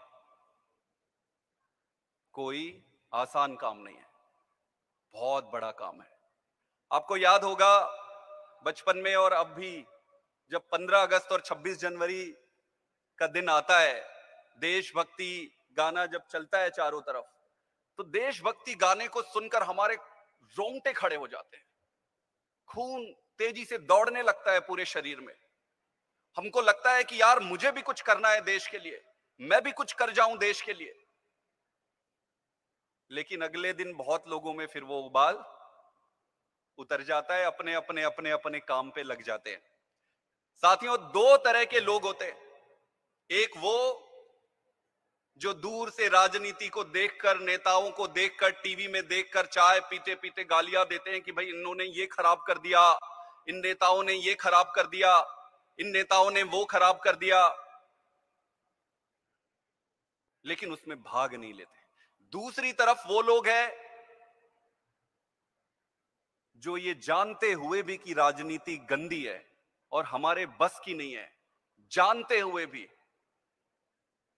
कोई आसान काम नहीं है, बहुत बड़ा काम है। आपको याद होगा बचपन में और अब भी, जब 15 अगस्त और 26 जनवरी का दिन आता है, देशभक्ति गाना जब चलता है चारों तरफ, तो देशभक्ति गाने को सुनकर हमारे रोंगटे खड़े हो जाते हैं, खून तेजी से दौड़ने लगता है पूरे शरीर में। हमको लगता है कि यार मुझे भी कुछ करना है देश के लिए, मैं भी कुछ कर जाऊं देश के लिए। लेकिन अगले दिन बहुत लोगों में फिर वो उबाल उतर जाता है, अपने अपने अपने अपने काम पे लग जाते हैं। साथियों, दो तरह के लोग होते हैं, एक वो जो दूर से राजनीति को देखकर, नेताओं को देखकर, टीवी में देखकर चाय पीते पीते गालियां देते हैं कि भाई इन्होंने ये खराब कर दिया, इन नेताओं ने ये खराब कर दिया, इन नेताओं ने वो खराब कर दिया, लेकिन उसमें भाग नहीं लेते। दूसरी तरफ वो लोग हैं जो ये जानते हुए भी कि राजनीति गंदी है और हमारे बस की नहीं है, जानते हुए भी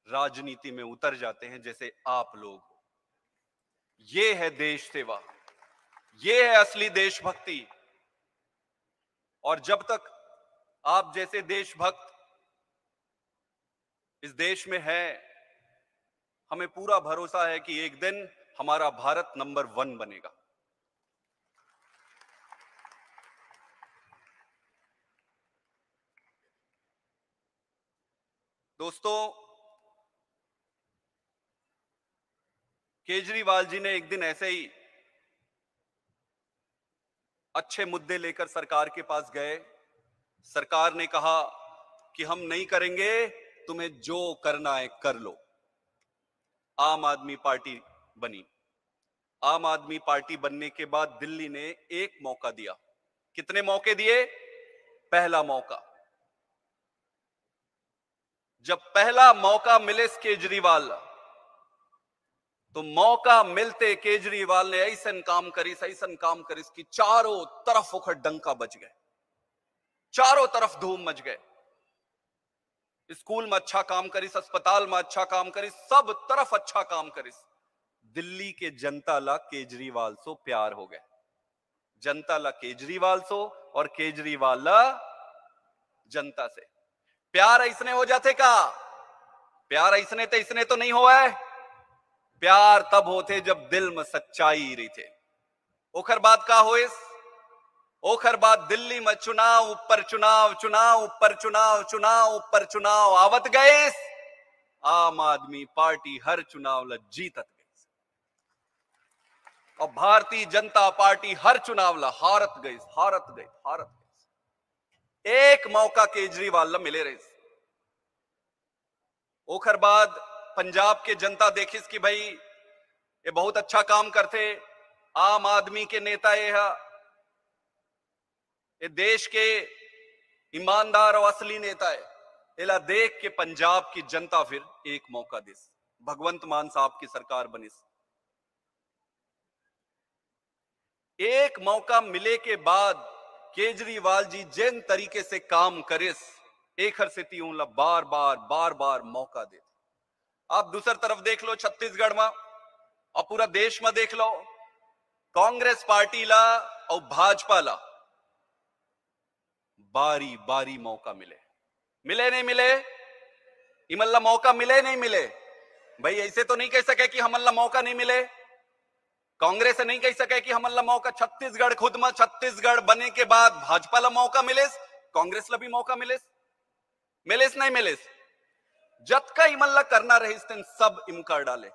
राजनीति में उतर जाते हैं, जैसे आप लोग। ये है देश सेवा, ये है असली देशभक्ति। और जब तक आप जैसे देशभक्त इस देश में हैं, हमें पूरा भरोसा है कि एक दिन हमारा भारत नंबर 1 बनेगा। दोस्तों, केजरीवाल जी ने एक दिन ऐसे ही अच्छे मुद्दे लेकर सरकार के पास गए। सरकार ने कहा कि हम नहीं करेंगे, तुम्हें जो करना है कर लो। आम आदमी पार्टी बनी। आम आदमी पार्टी बनने के बाद दिल्ली ने एक मौका दिया। कितने मौके दिए? पहला मौका। जब पहला मौका मिले केजरीवाल, तो मौका मिलते केजरीवाल ने ऐसन काम करिस कि चारों तरफ उखड़ डंका बज गए, चारों तरफ धूम मच गए। स्कूल में अच्छा काम करिस, अस्पताल में अच्छा काम करिस, सब तरफ अच्छा काम करिस। दिल्ली के जनता ला केजरीवाल सो प्यार हो गए। जनता ला केजरीवाल सो और केजरीवाल ला जनता से प्यार ऐसने हो जाते का? प्यार ऐसने तो नहीं हुआ है। प्यार तब होते जब दिल में सच्चाई रही थे। ओखर बाद का होइस? ओखर बाद दिल्ली में चुनाव ऊपर चुनाव, चुनाव ऊपर चुनाव, चुनाव ऊपर चुनाव आवत गए। आम आदमी पार्टी हर चुनाव ला जीतत गई और भारतीय जनता पार्टी हर चुनाव ला हारत गई, हारत गई, हारत गई। एक मौका केजरीवाल ला मिले रहे। ओखर बाद पंजाब के जनता देखिस कि भाई ये बहुत अच्छा काम करते, आम आदमी के नेता ये देश के ईमानदार और असली नेता है। इला देख के पंजाब की जनता फिर एक मौका दिस, भगवंत मान साहब की सरकार बनिस। एक मौका मिले के बाद केजरीवाल जी जिन तरीके से काम करिस, एक हर से तीन बार बार मौका दे। आप दूसरी तरफ देख लो छत्तीसगढ़ में और पूरा देश में देख लो, कांग्रेस पार्टी ला और भाजपा ला बारी बारी मौका मिले नहीं मिले? इमल्ला मौका मिले नहीं मिले? भाई ऐसे तो नहीं कह सके कि हमल्ला मौका नहीं मिले। कांग्रेस से नहीं कह सके कि हमल्ला मौका, छत्तीसगढ़ खुद में छत्तीसगढ़ बने के बाद भाजपा ला मौका मिलेस, कांग्रेस ला भी मौका मिलेस नहीं मिलेस? जत का इमल्ला करना रही सब इमकर डाले।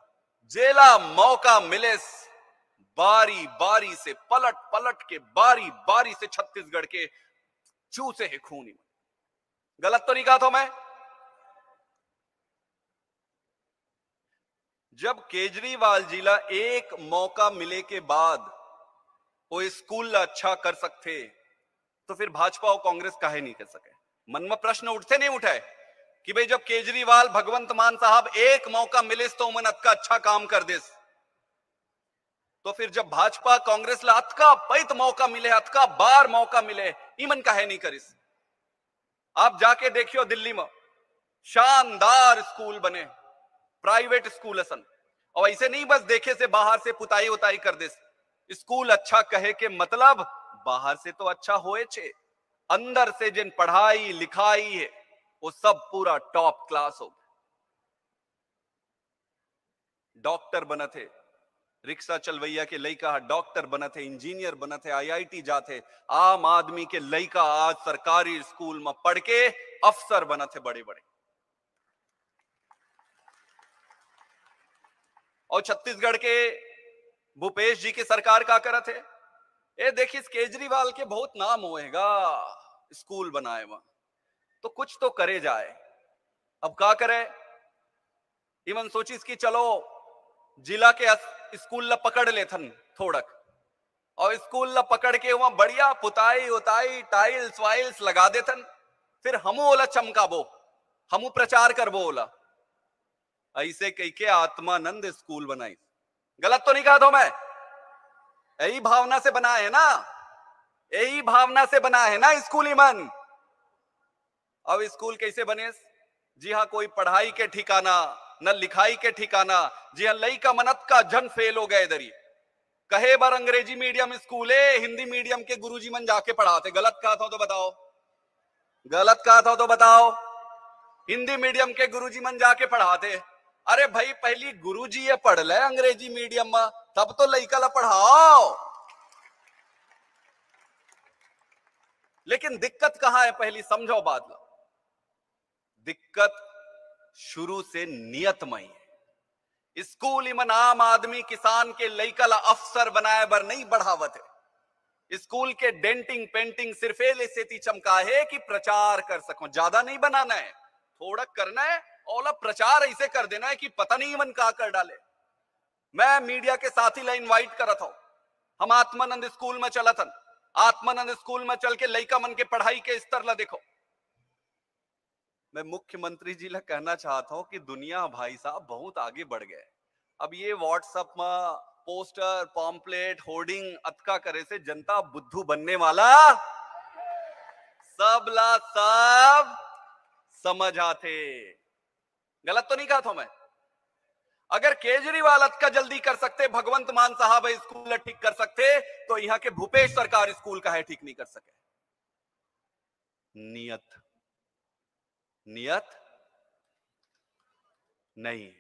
जेला मौका मिलेस बारी बारी से पलट के बारी बारी से छत्तीसगढ़ के चूसे है खून। गलत तो नहीं कहा था मैं? जब केजरीवाल जी ला एक मौका मिले के बाद वो स्कूल ला अच्छा कर सकते, तो फिर भाजपा और कांग्रेस काहे नहीं कर सके? मन में प्रश्न उठते नहीं उठाए कि भाई जब केजरीवाल भगवंत मान साहब एक मौका मिले तो मन अतका अच्छा काम कर देस, तो फिर जब भाजपा कांग्रेस ला अतका पैत मौका मिले, अतका बार मौका मिले, ईमन काहे नहीं करिस? आप जाके देखियो दिल्ली में शानदार स्कूल बने, प्राइवेट स्कूल असन, और ऐसे नहीं बस देखे से बाहर से पुताई उताई कर दे। स्कूल अच्छा कहे के मतलब बाहर से तो अच्छा होए छे, अंदर से जिन पढ़ाई लिखाई है वो सब पूरा टॉप क्लास हो। डॉक्टर बना थे, रिक्शा चलवैया के लइका डॉक्टर बना थे, इंजीनियर बना थे, IIT जाते। आम आदमी के लइका आज सरकारी स्कूल में पढ़ के अफसर बना थे बड़े बड़े। और छत्तीसगढ़ के भूपेश जी की सरकार का करत है? ये देखिए केजरीवाल के बहुत नाम होएगा स्कूल बनाए वहां, तो कुछ तो करे जाए। अब क्या करे? इवन सोचिस कि चलो जिला के स्कूल ला पकड़ लेथन थोड़क, और स्कूल ला पकड़ के वहां बढ़िया पुताई उताई टाइल्स वाइल्स लगा देथन, फिर हमू ओला चमकाबो, हमू प्रचार करबो ओला। ऐसे कई के आत्मानंद स्कूल बनाई। गलत तो नहीं कहा था मैं? यही भावना से बना है ना, यही भावना से बना है ना स्कूल ईमान। अब स्कूल कैसे बने? जी हाँ, कोई पढ़ाई के ठिकाना न लिखाई के ठिकाना। जी हाँ, लई का मनत का जन फेल हो गए इधर ही। कहे बार अंग्रेजी मीडियम स्कूल है, हिंदी मीडियम के गुरुजी मन जाके पढ़ाते। गलत कहा था तो बताओ, गलत कहा था तो बताओ। हिंदी मीडियम के गुरुजी मन जाके पढ़ाते। अरे भाई पहली गुरुजी ये पढ़ ले अंग्रेजी मीडियम में, तब तो लइका ला पढ़ाओ। लेकिन दिक्कत कहां है पहली समझो बात ला। दिक्कत शुरू से नियत में है। स्कूल इमन आम आदमी किसान के लइका ला अफसर बनाए बर नहीं बढ़ावत है। स्कूल के डेंटिंग पेंटिंग सिर्फ ऐसे चमका है कि प्रचार कर सको, ज्यादा नहीं बनाना है, थोड़ा करना है और प्रचार ऐसे कर देना है कि पता नहीं मन का कर डाले। मैं मीडिया के साथी ला इनवाइट करत हूं, हम आत्मानंद स्कूल में चला था। आत्मानंद स्कूल में चल के लइका मन के पढ़ाई के स्तर ला देखो। मैं मुख्यमंत्री जी ला कहना चाहता हूं कि दुनिया भाई साहब बहुत आगे बढ़ गए। अब ये व्हाट्सएप में पोस्टर पॉम्पलेट होर्डिंग अतका करे से जनता बुद्धू बनने वाला सब ला सब समझ आते। गलत तो नहीं कहा था मैं? अगर केजरीवाल अतका जल्दी कर सकते, भगवंत मान साहब स्कूल ठीक कर सकते, तो यहां के भूपेश सरकार स्कूल का है ठीक नहीं कर सके। नियत नहीं।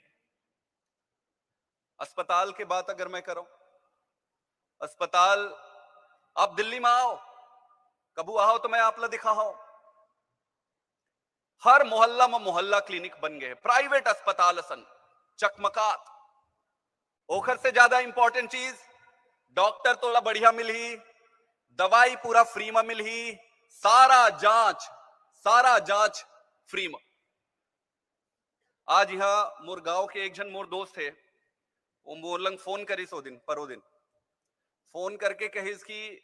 अस्पताल की बात अगर मैं करूं, अस्पताल आप दिल्ली में आओ, कबू आओ तो मैं आप ला दिखा हूं, हर मोहल्ला में मोहल्ला क्लिनिक बन गए, प्राइवेट अस्पताल सन चकमकात। ओखर से ज्यादा इंपॉर्टेंट चीज, डॉक्टर तो बढ़िया मिल ही, दवाई पूरा फ्री में मिल ही, सारा जांच फ्री में। आज यहां मोर गांव के एक जन मोर दोस्त थे, वो मोर लंग फोन करी सो दिन परो दिन फोन करके कहिस कि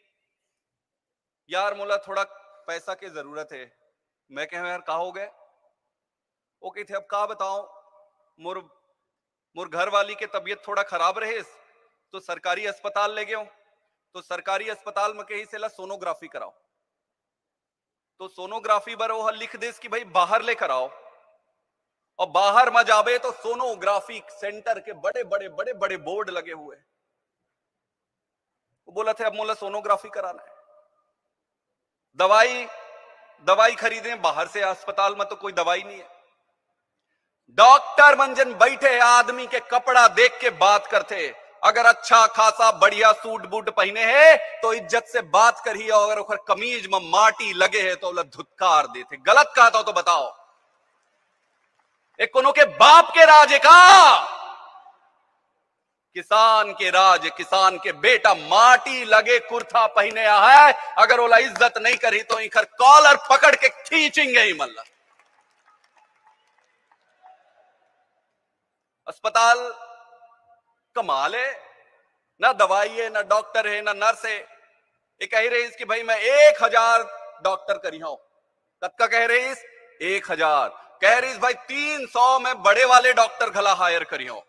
यार मोला थोड़ा पैसा की जरूरत है। मैं कह यार का हो गए? वो कहते अब का बताऊं, मोर घर वाली के तबीयत थोड़ा खराब रहे तो सरकारी अस्पताल ले गए, तो सरकारी अस्पताल में कही से सोनोग्राफी कराओ, तो सोनोग्राफी बर वो लिख देस कि भाई बाहर लेकर आओ, और बाहर में जाबे तो सोनोग्राफी सेंटर के बड़े बोर्ड लगे हुए। वो बोला थे अब मोला सोनोग्राफी कराना है, दवाई खरीदे बाहर से, अस्पताल में तो कोई दवाई नहीं है। डॉक्टर मंजन बैठे आदमी के कपड़ा देख के बात करते, अगर अच्छा खासा बढ़िया सूट बूट पहने है तो इज्जत से बात करी, और अगर कमीज में माटी लगे है तो धुतकार देते। गलत कहा था तो बताओ, एक कोनो के बाप के राज का किसान के राज, किसान के बेटा माटी लगे कुर्ता पहने है, अगर ओला इज्जत नहीं करी तो इखर कॉलर पकड़ के खींचेंगे ही मल्ला। अस्पताल कमाल है, ना दवाई है, ना डॉक्टर है, ना नर्स है। ये कह रही इसकी भाई मैं 1000 डॉक्टर करी हूं, कब का कह रही इस 1000, कह रही इस भाई 300 में बड़े वाले डॉक्टर घला हायर करी हूं,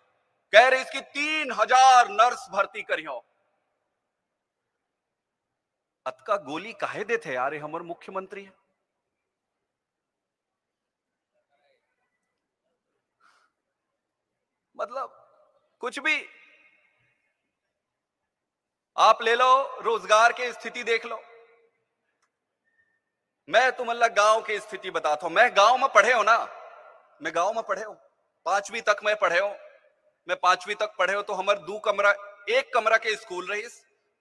कह रही इसकी 3000 नर्स भर्ती करी हो। अतका गोली काहे देते यार, हमारे मुख्यमंत्री है। मतलब कुछ भी आप ले लो, रोजगार की स्थिति देख लो। मैं तुम्हारा गांव की स्थिति बताता हूं, मैं गांव में पढ़े हो ना, मैं गांव में पढ़े हो, 5वीं तक मैं पढ़े हो, मैं 5वीं तक पढ़े हो तो हमारे 2 कमरा, 1 कमरा के स्कूल रही,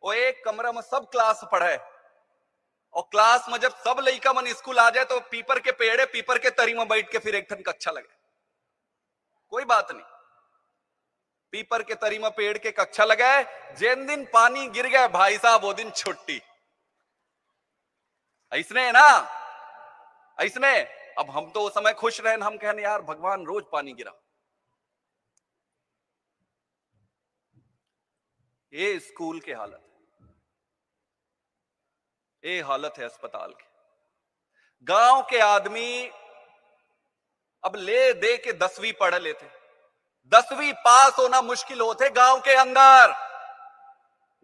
और 1 कमरा में सब क्लास पढ़े, और क्लास में जब सब लड़का मन स्कूल आ जाए तो पीपर के पेड़, पीपर के तरी में बैठ के फिर एक ठन कक्षा लगे, कोई बात नहीं, पीपर के तरी में पेड़ के कक्षा लगाए। जिन दिन पानी गिर गया भाई साहब वो दिन छुट्टी, ऐसने है ना, ऐसने। अब हम तो उस समय खुश रहे, हम कहने यार भगवान रोज पानी गिरा। ये स्कूल की हालत है, ये हालत है अस्पताल की। गांव के आदमी अब ले दे के 10वीं पढ़ लेते, 10वीं पास होना मुश्किल होते गांव के अंदर।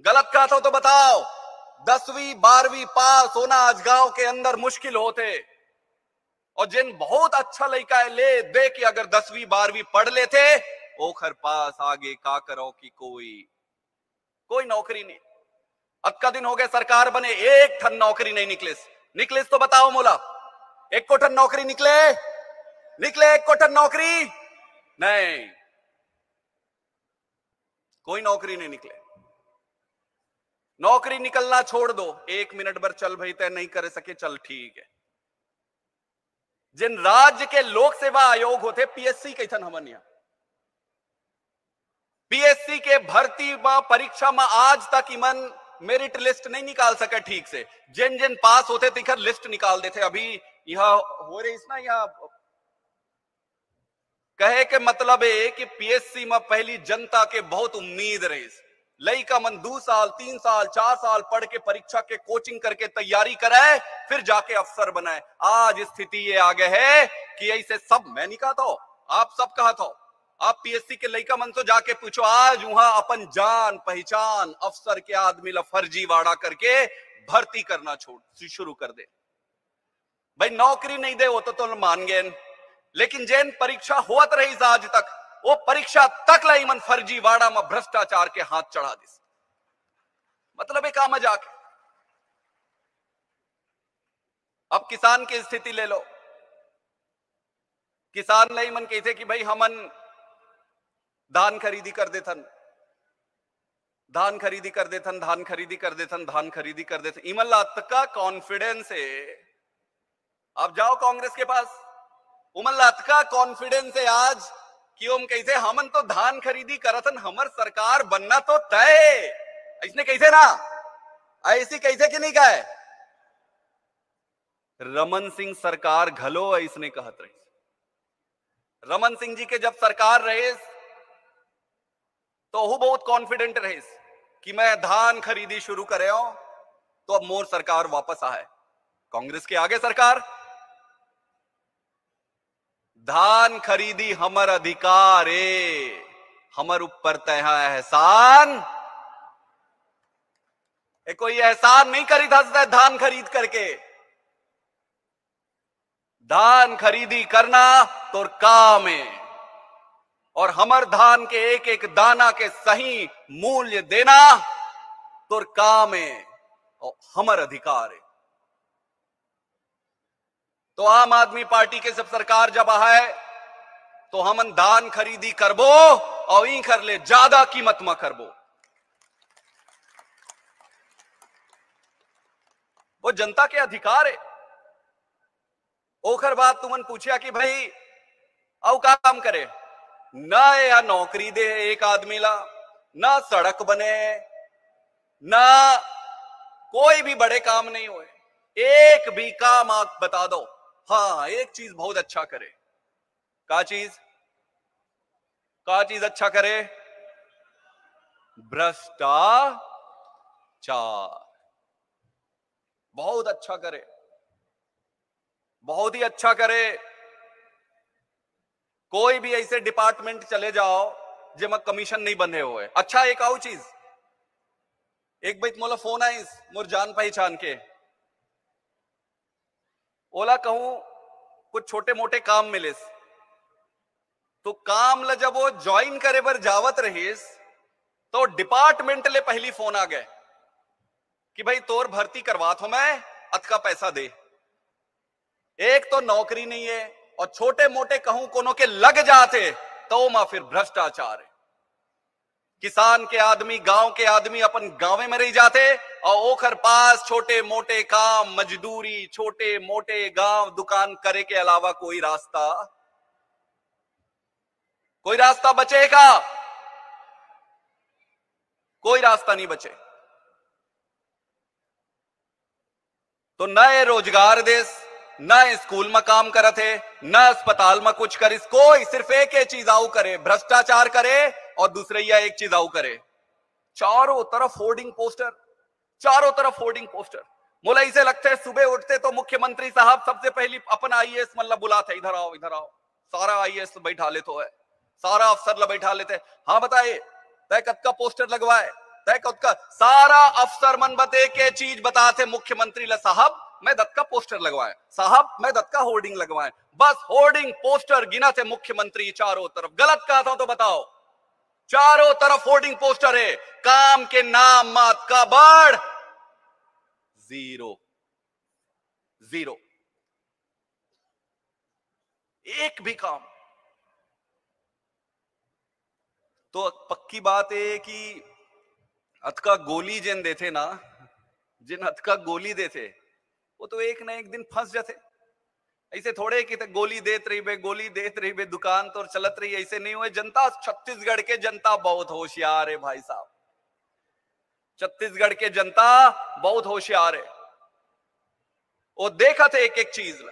गलत कहा था तो बताओ, 10वीं 12वीं पास होना आज गांव के अंदर मुश्किल होते, और जिन बहुत अच्छा लड़का है ले दे कि अगर 10वीं 12वीं पढ़ लेते, ओखर पास आगे का करो कि कोई नौकरी नहीं। अक्का दिन हो गए सरकार बने, एक ठन नौकरी नहीं निकले तो बताओ मोला, एक को ठन नौकरी निकले एक को ठन नौकरी नहीं, कोई नौकरी नहीं निकले। नौकरी निकलना छोड़ दो, 1 मिनट भर चल भाई तय नहीं कर सके, चल ठीक है। जिन राज्य के लोक सेवा आयोग होते, पीएससी कैथन हमन यहाँ, पीएससी के भर्ती में परीक्षा में आज तक इमन मेरिट लिस्ट नहीं निकाल सके ठीक से। जिन पास होते तिखर लिस्ट निकाल देते। अभी यहां हो रही ना, यहां कहे के मतलब है कि पीएससी में पहली जनता के बहुत उम्मीद रही, लड़का मन 2 साल 3 साल 4 साल पढ़ के परीक्षा के कोचिंग करके तैयारी कराए, फिर जाके अफसर बनाए। आज स्थिति ये आगे है कि ऐसे सब, मैं नहीं कहता हूं, आप सब कहा था, आप पीएससी के लड़का मन तो जाके पूछो, आज वहां अपन जान पहचान अफसर के आदमी ला फर्जीवाड़ा करके भर्ती करना शुरू कर दे। भाई नौकरी नहीं दे वो तो मान गए, लेकिन जैन परीक्षा होत रही आज तक, वो परीक्षा तक लाई मन फर्जीवाड़ा में भ्रष्टाचार के हाथ चढ़ा दिस। मतलब एक मजाक है। अब किसान की स्थिति ले लो। किसान लाई मन कहते कि भाई हमन धान खरीदी कर देथन, धान खरीदी कर देथन, धान खरीदी कर देथन, धान खरीदी कर देथन। इमन का कॉन्फिडेंस है। आप जाओ कांग्रेस के पास, उमन का कॉन्फिडेंस है आज कि हम कैसे हमन तो धान खरीदी करथन, हमर सरकार बनना तो तय। इसने कैसे ना ऐसी कैसे कि नहीं कहे। रमन सिंह सरकार घलो इसने कहत रही। रमन सिंह जी के जब सरकार रहे तो वो बहुत कॉन्फिडेंट रहे कि मैं धान खरीदी शुरू करे हूं तो अब मोर सरकार वापस आए। कांग्रेस के आगे सरकार, धान खरीदी हमर अधिकार है, हमर ऊपर तय एहसान। कोई एहसान नहीं करी था धान खरीद करके। धान खरीदी करना तो काम है और हमर धान के एक एक दाना के सही मूल्य देना तो काम है और हमर अधिकार है। तो आम आदमी पार्टी के सब सरकार जब आए तो हमन धान खरीदी करबो और ई कर ले ज्यादा कीमत में करबो। वो जनता के अधिकार है। ओखर बात तुमन पूछा कि भाई औ का काम करे, ना या नौकरी दे एक आदमी ला, ना सड़क बने, ना कोई भी बड़े काम नहीं हुए। एक भी काम आप बता दो। हाँ, एक चीज बहुत अच्छा करे। का चीज अच्छा करे? भ्रष्टाचार बहुत अच्छा करे, बहुत ही अच्छा करे। कोई भी ऐसे डिपार्टमेंट चले जाओ जिसमें कमीशन नहीं बंधे हुए। अच्छा, एक और चीज, एक बार मोला फोन आई मोर जान पहचान के, ओला कहूं कुछ छोटे मोटे काम मिले तो काम ला जब वो ज्वाइन करे बर जावत रहीस तो डिपार्टमेंट ले पहली फोन आ गए कि भाई तोर भर्ती करवात हो मैं, अतका पैसा दे। एक तो नौकरी नहीं है और छोटे मोटे कहूं कोनो के लग जाते तो मां फिर भ्रष्टाचार है। किसान के आदमी, गांव के आदमी अपन गांव में रह जाते और ओखर पास छोटे मोटे काम, मजदूरी, छोटे मोटे गांव दुकान करे के अलावा कोई रास्ता बचेगा? कोई रास्ता नहीं बचे। तो नए रोजगार देश, न स्कूल में काम करते, न अस्पताल में कुछ करिस। कोई सिर्फ एक ही चीज आऊ करे, भ्रष्टाचार करे और दूसरे या एक चीज आऊ करे। चारों तरफ होर्डिंग पोस्टर, चारों तरफ होर्डिंग पोस्टर। मोला इसे लगता है सुबह उठते तो मुख्यमंत्री साहब सबसे पहले अपन आईएएस मतलब बुलाते, इधर आओ इधर आओ। सारा आईएएस बैठा ले तो है, सारा अफसर ला बैठा लेते। हाँ बताइए तय कद का पोस्टर लगवाए, तय कद का। सारा अफसर मन बते के चीज बताते मुख्यमंत्री ला, साहब मैं दत्त का पोस्टर लगवाए, साहब मैं दत्त का होर्डिंग लगवाए। बस होर्डिंग पोस्टर गिना थे मुख्यमंत्री चारों तरफ। गलत कहा था तो बताओ? चारों तरफ होर्डिंग पोस्टर है। काम के नाम मात का बढ़ जीरो, जीरो, एक भी काम। तो पक्की बात है कि अतका गोली जिन देते ना, जिन अतका गोली देते वो तो एक ना एक दिन फंस जाते। ऐसे थोड़े कि तो गोली देत रही बे, गोली देत रही बे, दुकान तो चलत रही, ऐसे नहीं हुए। जनता, छत्तीसगढ़ के जनता बहुत होशियार है भाई साहब। छत्तीसगढ़ के जनता बहुत होशियार है। वो देखा थे एक एक चीज,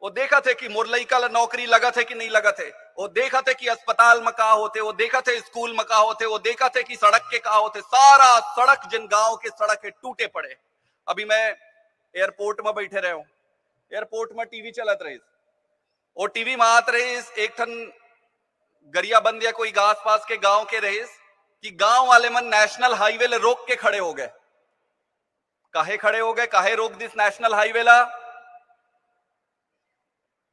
वो देखा थे कि मुरलई का नौकरी लगा थे कि नहीं लगा थे, वो देखा थे कि अस्पताल में कहा होते, वो देखा थे स्कूल में कहा होते, वो देखा थे कि सड़क के कहा होते। सारा सड़क, जिन गांव के सड़क है टूटे पड़े। अभी मैं एयरपोर्ट में बैठे रहे हूं, एयरपोर्ट में टीवी चलत रही, और टीवी में आत रही एक ठन गरिया बंद या कोई आस पास के गांव के रही कि गांव वाले मन नेशनल हाईवे ले रोक के खड़े हो गए। काहे खड़े हो गए, काहे रोक दिस नेशनल हाईवे ला?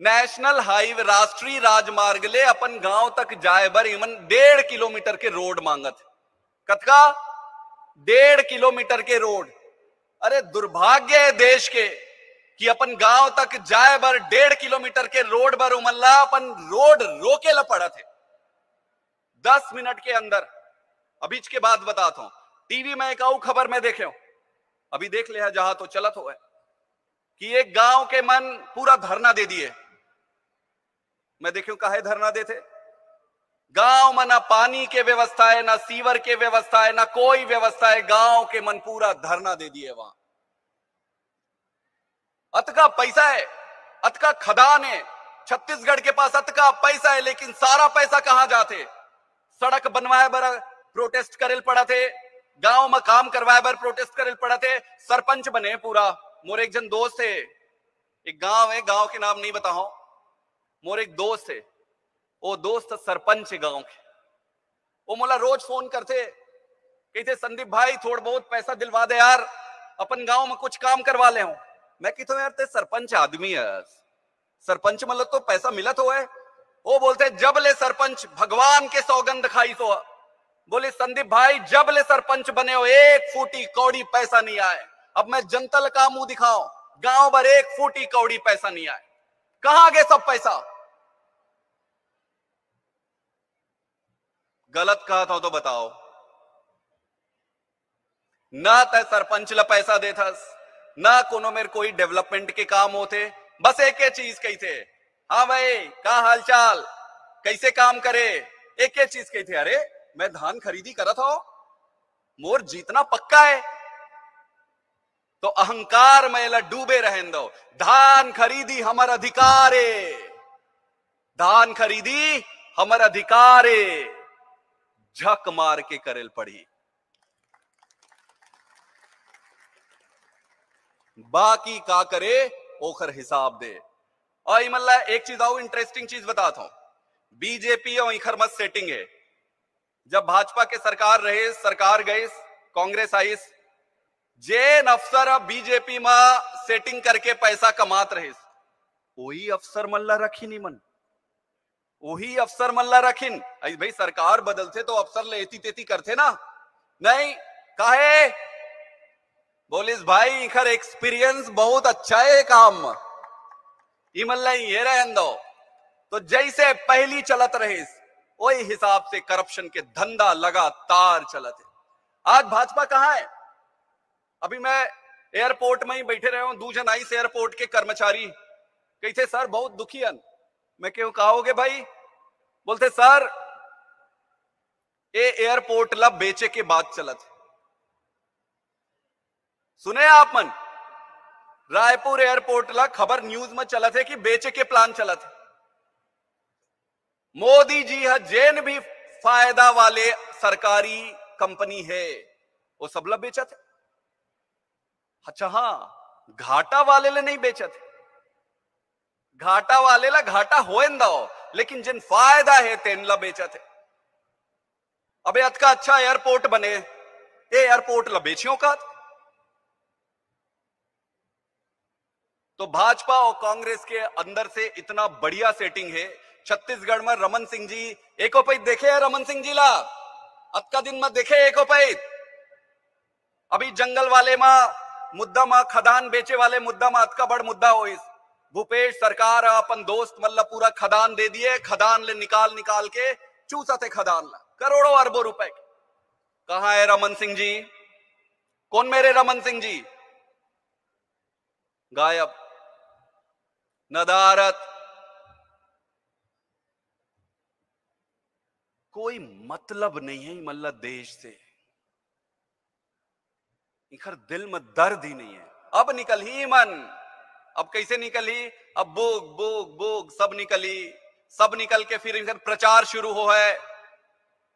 नेशनल हाईवे राष्ट्रीय राजमार्ग ले अपन गांव तक जाए बर इमन 1.5 किलोमीटर के रोड मांगत। कतका? 1.5 किलोमीटर के रोड। अरे दुर्भाग्य है देश के कि अपन गांव तक जाए बर 1.5 किलोमीटर के रोड बर उमल्ला अपन रोड रोके ला पड़ा थे 10 मिनट के अंदर। अभी के बाद बताता हूं, टीवी में एक खबर में देखे हो, अभी देख लिया जहां तो चलत हो है कि एक गांव के मन पूरा धरना दे दिए। मैं देखूं काहे धरना देते? गांव में ना पानी के व्यवस्था है, ना सीवर के व्यवस्था है, ना कोई व्यवस्था है। गांव के मन पूरा धरना दे दिए। वहां अतका पैसा है, अतका खदान है, छत्तीसगढ़ के पास अतका पैसा है, लेकिन सारा पैसा कहां जाते? सड़क बनवाए बर प्रोटेस्ट करे पड़ा थे, गांव में काम करवाए बर प्रोटेस्ट करे पड़ा थे, सरपंच बने पूरा। मोर एक जन दोस्त थे, एक गांव है, गांव के नाम नहीं बताओ, मोर एक दोस्त है, वो दोस्त सरपंच है गांव के। वो मोला रोज फोन करते, कहते संदीप भाई थोड़ा बहुत पैसा दिलवा दे यार, अपन गांव में कुछ काम करवा ले हूं। मैं कहता हूं यार ते सरपंच आदमी है, सरपंच मतलब तो पैसा मिला तो है। वो बोलते जब ले सरपंच भगवान के सौगंध खाई तो। बोले संदीप भाई जब ले सरपंच बने हो 1 फूटी कौड़ी पैसा नहीं आए। अब मैं जनता का मुंह दिखाऊं, गांव भर 1 फूटी कौड़ी पैसा नहीं आए। कहां गए सब पैसा? गलत कहा था तो बताओ। ना तय सरपंच ला पैसा देथस, ना कोनो मेरे कोई डेवलपमेंट के काम होते। बस एक ही चीज कही थे, हाँ भाई का हालचाल, कैसे काम करे, एक ही चीज कही थे, अरे मैं धान खरीदी करा था, मोर जीतना पक्का है। तो अहंकार में ला डूबे रहन दो। धान खरीदी हमर अधिकार है, धान खरीदी हमर अधिकार है। झक मार के करेल पड़ी। बाकी का करे ओखर हिसाब दे। और इमल्ला एक चीज आओ, इंटरेस्टिंग चीज बताता हूं। बीजेपी और इखर मत सेटिंग है। जब भाजपा के सरकार रहे, सरकार गई, कांग्रेस आई, जेन अफसर बीजेपी में सेटिंग करके पैसा कमात रहे, वही अफसर मल्ला रखी नहीं मन, वही अफसर मल्ला रखिन। भाई सरकार बदलते तो अफसर लेती तेती करते ना, नहीं काहे? बोलिस भाई इखर एक्सपीरियंस बहुत अच्छा है काम, इमल्ला ये रहन दो। तो जैसे पहली चलत रहे वही हिसाब से करप्शन के धंधा लगातार चलत है। आज भाजपा कहां है? अभी मैं एयरपोर्ट में ही बैठे रहे हूं, दूजन आई से एयरपोर्ट के कर्मचारी कहते सर बहुत दुखी हन। मैं क्यों कहोगे भाई? बोलते सर ये एयरपोर्ट ला बेचे के बाद चलत। सुने आप मन, रायपुर एयरपोर्ट ला खबर न्यूज में चलत है कि बेचे के प्लान चलत है। मोदी जी है जेन भी फायदा वाले सरकारी कंपनी है वो सब ला बेचत है। अच्छा हाँ, घाटा वाले ले नहीं बेचत है। घाटा वाले ला घाटा होएन दो, लेकिन जिन फायदा है तेन ला बेचत है। अबे अतका अच्छा एयरपोर्ट बने, ये एयरपोर्ट ला बेचियों का। तो भाजपा और कांग्रेस के अंदर से इतना बढ़िया सेटिंग है। छत्तीसगढ़ में रमन सिंह जी एको पैत देखे है, रमन सिंह जी ला अतका दिन में देखे एको पैत। अभी जंगल वाले में मुद्दा में, खदान बेचे वाले मुद्दा में अतका बड़ मुद्दा हो। भूपेश सरकार अपन दोस्त मतलब पूरा खदान दे दिए, खदान ले निकाल निकाल के चूसा थे खदान ला करोड़ों अरबों रुपए। कहां है रमन सिंह जी? कौन मेरे रमन सिंह जी? गायब, नदारत। कोई मतलब नहीं है मल्ला देश से, इखर दिल में दर्द ही नहीं है। अब निकल ही मन, अब कैसे निकली? अब बोग बोग बोग सब निकली, सब निकल के फिर इधर प्रचार शुरू हो है,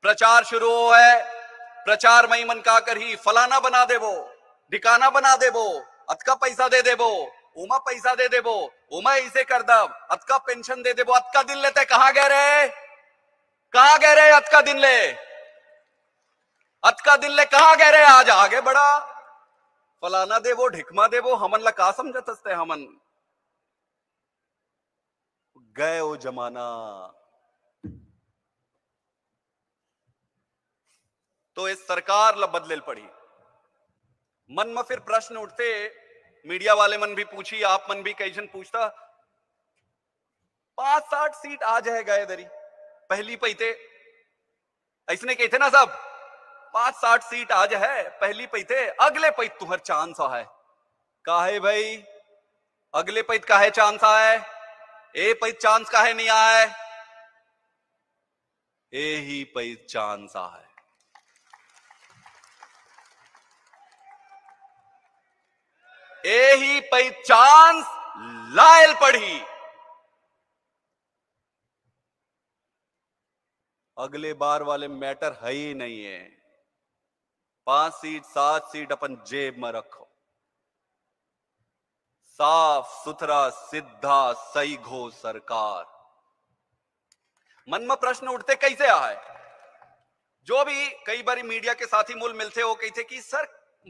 प्रचार शुरू हो है। प्रचार में ही मन का कर ही फलाना बना देबो, ढिकाना बना देबो, अतका पैसा दे देबो, उमा पैसा दे देबो, उमा इसे कर दब, अतका पेंशन दे देबो। अतका दिन लेते कहां गए रे? कहां गए रे अतका दिन ले? अतका दिन ले कहां गए रे? आज आगे बढ़ा, फलाना देवो, ढिकमा देवो, हमन ला का समझत हस्ते? हमन गए वो जमाना। तो इस सरकार ला बदले पड़ी। मन में फिर प्रश्न उठते, मीडिया वाले मन भी पूछी, आप मन भी कई जन पूछता, 5-60 सीट आ जाएगा इधर ही पहली पैते, ऐसने कहते ना सब, 5-60 सीट आज है पहली पैते, अगले पैत तुहर चांस है। काहे भाई अगले पैत काहे चांस आए, ए पैत चांस काहे नहीं आए, ए ही पैत चांस आए। ए ही पैत चांस लायल पढ़ी। अगले बार वाले मैटर है ही नहीं है। 5 सीट 7 सीट अपन जेब में रखो, साफ सुथरा सीधा सही घो सरकार। मन में प्रश्न उठते कैसे आए। जो भी कई बार मीडिया के साथी मूल मिलते हो कहते कि सर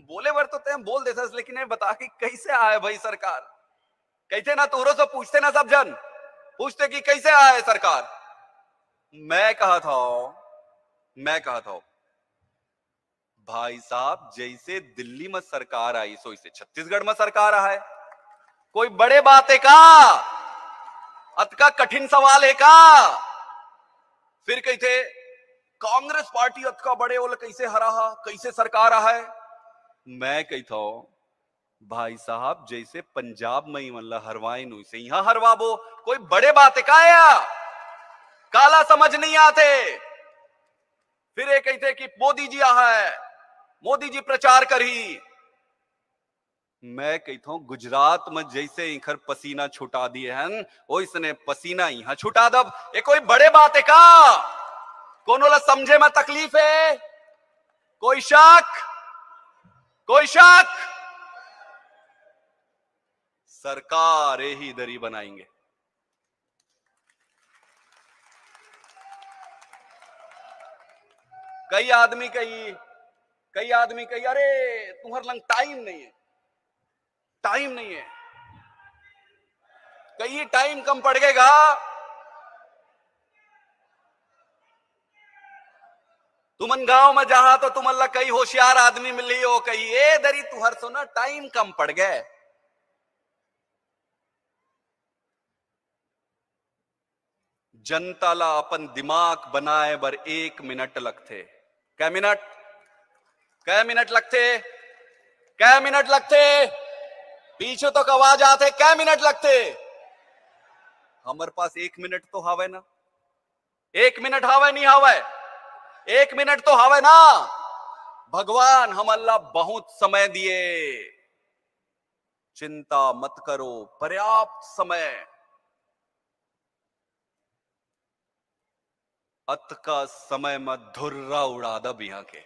बोले वर तो हम बोल देते, लेकिन ये बता कि कैसे आए भाई सरकार। कहते ना तोरो से पूछते ना, सब जन पूछते कि कैसे आए सरकार। मैं कहा था भाई साहब जैसे दिल्ली में सरकार आई सो इसे छत्तीसगढ़ में सरकार आए। कोई बड़े बात है का, अतका कठिन सवाल है का। फिर कहते कांग्रेस पार्टी अतका बड़े ओल कैसे हरा, कैसे सरकार है। मैं कहता हूं भाई साहब जैसे पंजाब में ही मतलब हरवाई नु से यहां हरवाबो, कोई बड़े बात है का या काला समझ नहीं आते। फिर ये कहते कि मोदी जी है, मोदी जी प्रचार करी। मैं कहता हूं गुजरात में जैसे इखर पसीना छुटा दिए हैं वो इसने पसीना यहां छुटा दब। ये कोई बड़े बात है का, कोनो ला समझे में तकलीफ है, कोई शक, कोई शक। सरकार ही दरी बनाएंगे। कई आदमी कही अरे तुम्हार लंग टाइम नहीं है, टाइम नहीं है। कहीं टाइम कम पड़ गएगा। तुमन गांव में जहां तो तुमन कई होशियार आदमी मिली हो, कही ए दरी तुहर सुना टाइम कम पड़ गए। जनता ला अपन दिमाग बनाए बर 1 मिनट लगते। कै मिनट लगते, कै मिनट लगते। पीछे तो आवाज आते कै मिनट लगते। हमारे पास 1 मिनट तो हावे ना, 1 मिनट हावे नहीं हावे, 1 मिनट तो हावे ना। भगवान हम अल्लाह बहुत समय दिए, चिंता मत करो, पर्याप्त समय। अत का समय में धुर्रा उड़ा दब यहां के।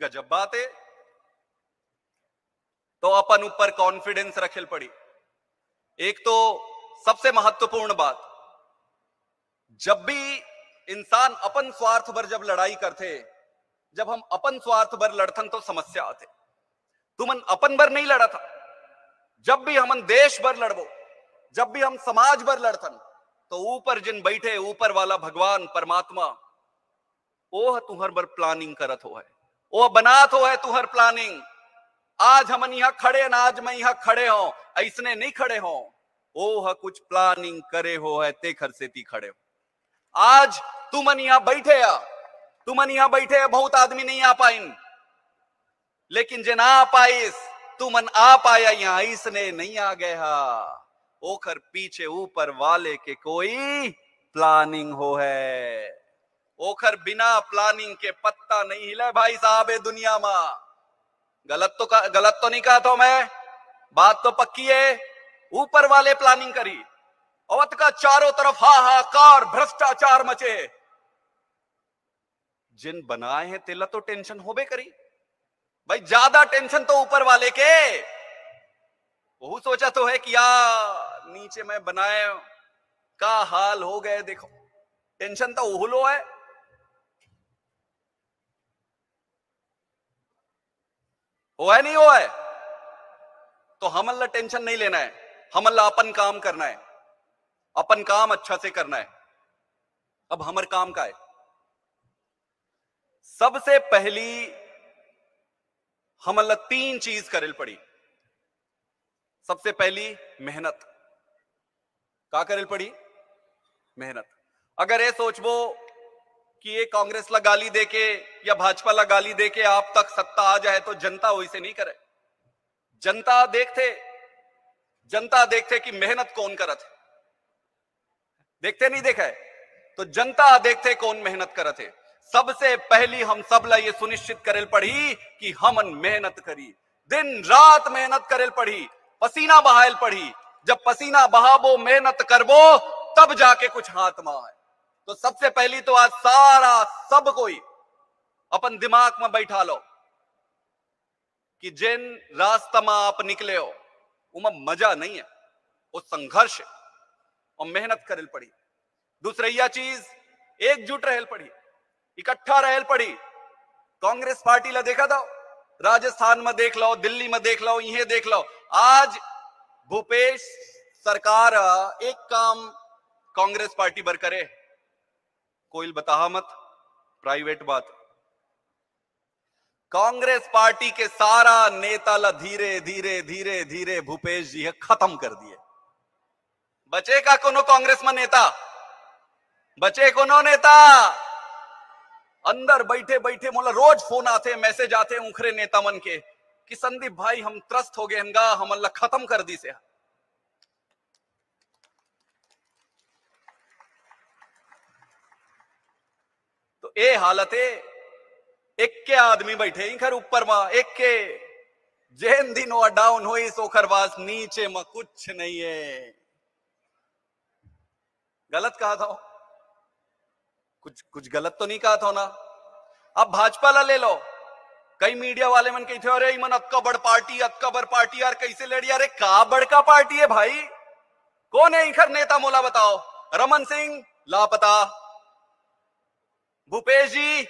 गजब बात है। तो अपन ऊपर कॉन्फिडेंस रखेल पड़ी। एक तो सबसे महत्वपूर्ण बात, जब भी इंसान अपन स्वार्थ पर जब लड़ाई करते, जब हम अपन स्वार्थ पर लड़थन तो समस्या आते। तुमन अपन बर नहीं लड़ा था। जब भी हम देश भर लड़बो, जब भी हम समाज भर लड़थन, तो ऊपर जिन बैठे ऊपर वाला भगवान परमात्मा ओह तुहर बर प्लानिंग करत हो है, ओह बनात हो है तुहर प्लानिंग। आज हम यहां खड़े ना, आज मैं यहां खड़े हो ऐसने नहीं खड़े हो, ओह कुछ प्लानिंग करे हो है ते खर से ती खड़े हो। आज तुमन यहां बैठे आ, तुमन यहां बैठे बहुत आदमी नहीं आ पाइन, लेकिन जिन आ पाइस तुमन आ पाया यहां इसने नहीं आ गया। ओखर पीछे ऊपर वाले के कोई प्लानिंग हो है। ओखर बिना प्लानिंग के पत्ता नहीं हिले भाई साहब। दुनिया में गलत तो नहीं कहा तो मैं, बात तो पक्की है। ऊपर वाले प्लानिंग करी, अवत का चारों तरफ हाहाकार भ्रष्टाचार मचे। जिन बनाए हैं तेला तो टेंशन होबे करी भाई, ज्यादा टेंशन तो ऊपर वाले के। वो सोचा तो है कि यार नीचे में बनाए का हाल हो गए, देखो टेंशन तो उहलो है। हुआ है नहीं हुआ है? तो हमला टेंशन नहीं लेना है, हमला अपन काम करना है, अपन काम अच्छा से करना है। अब हमर काम का है, सबसे पहली हमला 3 चीज करेल पड़ी। सबसे पहली मेहनत। का करेल पड़ी? मेहनत। अगर ये सोचबो कि ये कांग्रेस ला गाली देके या भाजपा ला गाली देके आप तक सत्ता आ जाए तो जनता वैसे नहीं करे। जनता देखते कि मेहनत कौन करत है। देखते नहीं देखा है? तो जनता देखते कौन मेहनत करत है। सबसे पहली हम सब ला ये सुनिश्चित करेल पड़ी कि हमन मेहनत करी, दिन रात मेहनत करेल पड़ी, पसीना बहायल पड़ी। जब पसीना बहाबो, मेहनत करबो, तब जाके कुछ हाथ में आए। तो सबसे पहली तो आज सारा सब कोई अपन दिमाग में बैठा लो कि जिन रास्ता में आप निकले हो उनमें मजा नहीं है, वो संघर्ष है और मेहनत करेल पड़ी। दूसरी चीज, एकजुट रहल पड़ी, इकट्ठा रहल पड़ी। कांग्रेस पार्टी ला देखा था, राजस्थान में देख लो, दिल्ली में देख लो, यहीं देख लो। आज भूपेश सरकार एक काम कांग्रेस पार्टी बर करे, कोई बता मत, प्राइवेट बात। कांग्रेस पार्टी के सारा नेता ला धीरे धीरे धीरे धीरे भूपेश जी है खत्म कर दिए। बचे का कोनो कांग्रेस में नेता? बचे कोनो नेता? अंदर बैठे बैठे मोला रोज फोन आते, मैसेज आते उखरे नेता मन के कि संदीप भाई हम त्रस्त हो गए हंगा, हमला खत्म कर दी से। तो ए हालत है, एक के आदमी बैठे इखर ऊपर में, एक के जैन दिन हुआ डाउन हुई सोखर बास नीचे में कुछ नहीं है। गलत कहा था? कुछ गलत तो नहीं कहा था ना। अब भाजपा ला ले लो, कई मीडिया वाले मन कहते अरे मन अक्का बड़ पार्टी, अक्का बड़ पार्टी यार कैसे लड़ी? अरे का बड़का पार्टी है भाई? कौन है इखर नेता मोला बताओ? रमन सिंह लापता, भूपेश जी